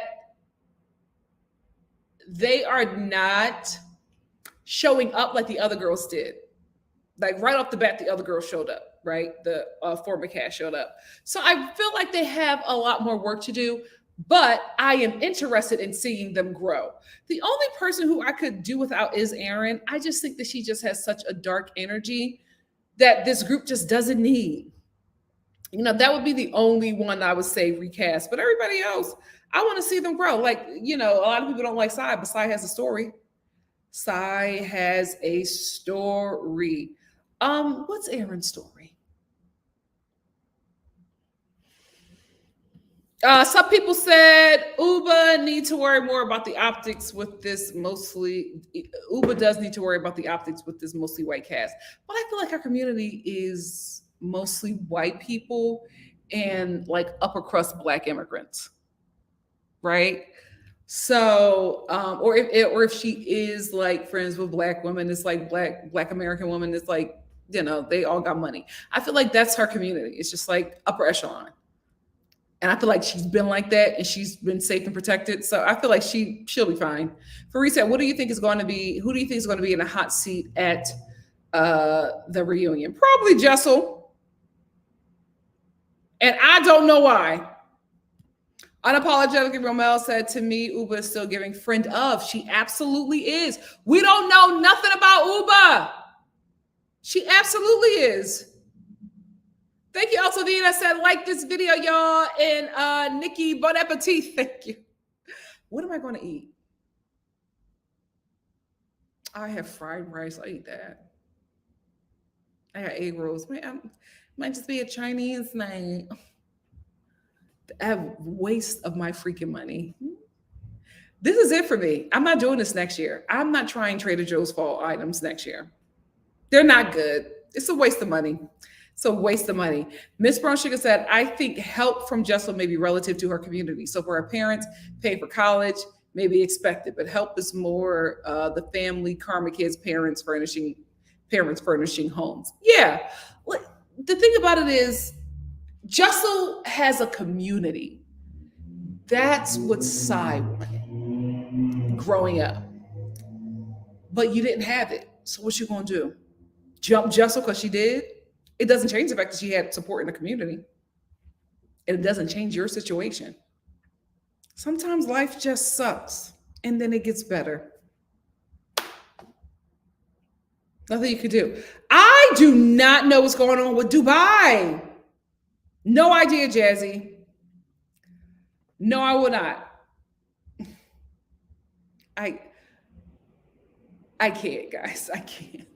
they are not showing up like the other girls did. Like right off the bat, the other girls showed up, right? The former cast showed up. So I feel like they have a lot more work to do, but I am interested in seeing them grow. The only person who I could do without is Erin. I just think that she just has such a dark energy that this group just doesn't need. You know, that would be the only one I would say recast, but everybody else, I want to see them grow. Like, you know, a lot of people don't like Sai, but Sai has a story. Sai has a story. What's Erin's story? Some people said Uba need to worry more about the optics with this mostly. Uba does need to worry about the optics with this mostly white cast, but I feel like our community is mostly white people and like upper crust Black immigrants, right? So, or if she is like friends with Black women, it's like Black American women. It's like, you know, they all got money. I feel like that's her community. It's just like upper echelon. And I feel like she's been like that and she's been safe and protected. So I feel like she'll be fine. Farid said, what do you think is going to be, who do you think is going to be in a hot seat at the reunion? Probably Jessel. And I don't know why. Unapologetically, Romel said, to me, Uba is still giving friend of. She absolutely is. We don't know nothing about Uba. She absolutely is. Thank you, Altavina said, like this video, y'all. And Nikki, bon appetit. Thank you. What am I going to eat? I have fried rice. I eat that. I got egg rolls. Might just be a Chinese night. I have waste of my freaking money. This is it for me. I'm not doing this next year. I'm not trying Trader Joe's fall items next year. They're not good. It's a waste of money. It's a waste of money. Miss Brown Sugar said, I think help from Jessel may be relative to her community. So for her parents, paying for college may be expected, but help is more the family, karma kids, parents furnishing homes. Yeah. The thing about it is, Jessel has a community. That's what Sai wanted growing up. But you didn't have it. So what you gonna do? Jump Jessel because she did? It doesn't change the fact that she had support in the community. And it doesn't change your situation. Sometimes life just sucks and then it gets better. Nothing you could do. I do not know what's going on with Dubai. No idea, Jazzy. No, I will not. I can't, guys. I can't.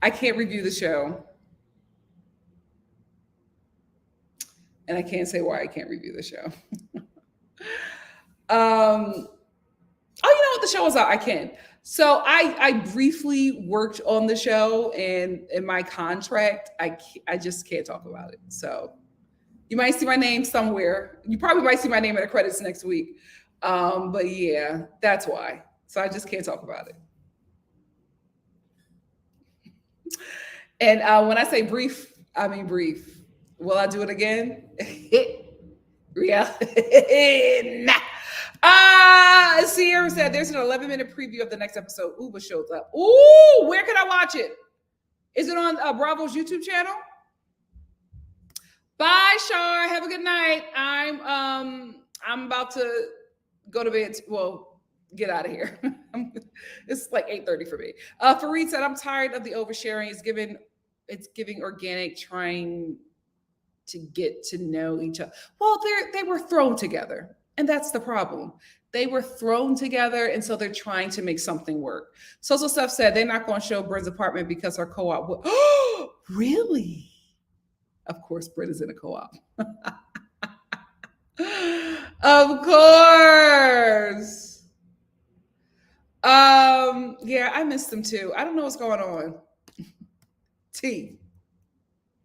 I can't review the show. And I can't say why I can't review the show. Oh, you know what? The show is out. I can. So I briefly worked on the show, and in my contract, I just can't talk about it. So you might see my name somewhere. You probably might see my name in the credits next week. But yeah, that's why. So I just can't talk about it. And when I say brief, I mean brief. Will I do it again? Yeah. Nah. Sierra said there's an 11-minute preview of the next episode. Uba shows up. Ooh, where can I watch it? Is it on Bravo's YouTube channel? Bye, Shar. Have a good night. I'm about to go to bed. Well, get out of here. It's like 8:30 for me. Farid said, I'm tired of the oversharing. It's giving organic, trying to get to know each other. Well, they were thrown together. And that's the problem. They were thrown together, and so they're trying to make something work. Social Stuff said they're not going to show Brit's apartment because her co-op will. Oh, really? Of course, Brit is in a co-op. Of course. Yeah, I missed them too. I don't know what's going on. T.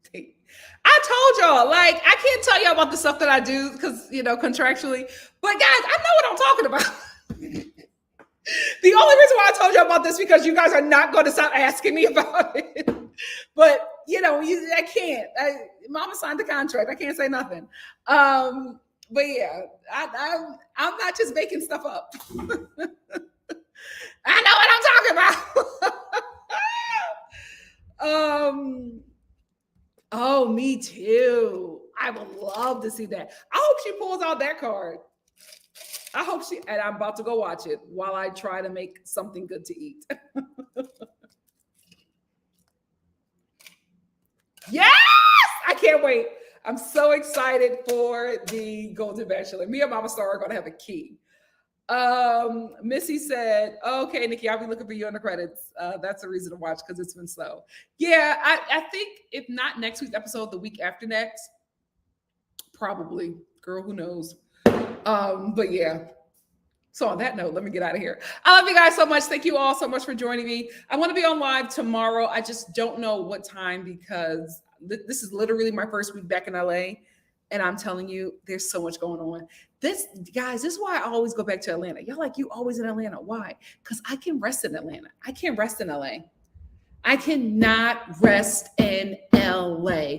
T. I told y'all, like, I can't tell y'all about the stuff that I do because, contractually. But guys, I know what I'm talking about. The only reason why I told you about this because you guys are not going to stop asking me about it. But I can't. Mama signed the contract. I can't say nothing. But yeah, I'm not just making stuff up. I know what I'm talking about. Oh, me too. I would love to see that. I hope she pulls out that card. I hope she, and I'm about to go watch it while I try to make something good to eat. Yes! I can't wait. I'm so excited for the Golden Bachelor. Me and Mama Star are going to have a key. Missy said, okay, Nikki, I'll be looking for you in the credits. That's a reason to watch because it's been slow. Yeah, I think if not next week's episode, the week after next, probably. Girl, who knows? But yeah. So on that note, let me get out of here. I love you guys so much. Thank you all so much for joining me. I want to be on live tomorrow. I just don't know what time because this is literally my first week back in LA. And I'm telling you, there's so much going on. This is why I always go back to Atlanta. Y'all like, you always in Atlanta. Why? Because I can rest in Atlanta. I can't rest in LA. I cannot rest in LA.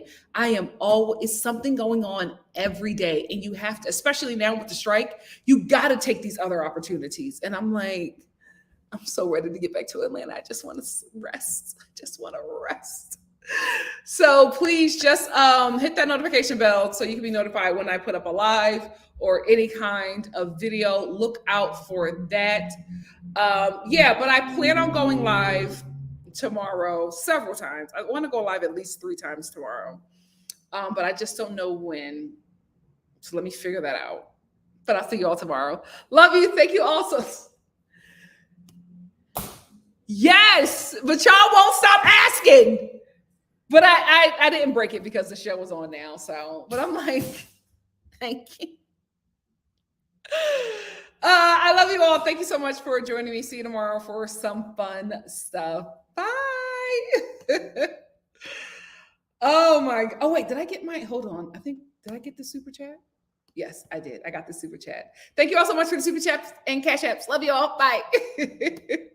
It's something going on every day. And you have to, especially now with the strike, you got to take these other opportunities. And I'm like, I'm so ready to get back to Atlanta. I just want to rest. I just want to rest. So please just hit that notification bell so you can be notified when I put up a live or any kind of video. Look out for that. But I plan on going live tomorrow several times. I want to go live at least 3 times tomorrow. But I just don't know when. So let me figure that out. But I'll see you all tomorrow. Love you. Thank you also. Yes, but y'all won't stop asking. But I didn't break it because the show was on now. So, but I'm like, thank you. I love you all. Thank you so much for joining me. See you tomorrow for some fun stuff. Bye. Oh my. Oh wait, did I get my? Hold on. Did I get the super chat? Yes, I did. I got the super chat. Thank you all so much for the super chats and cash apps. Love you all. Bye.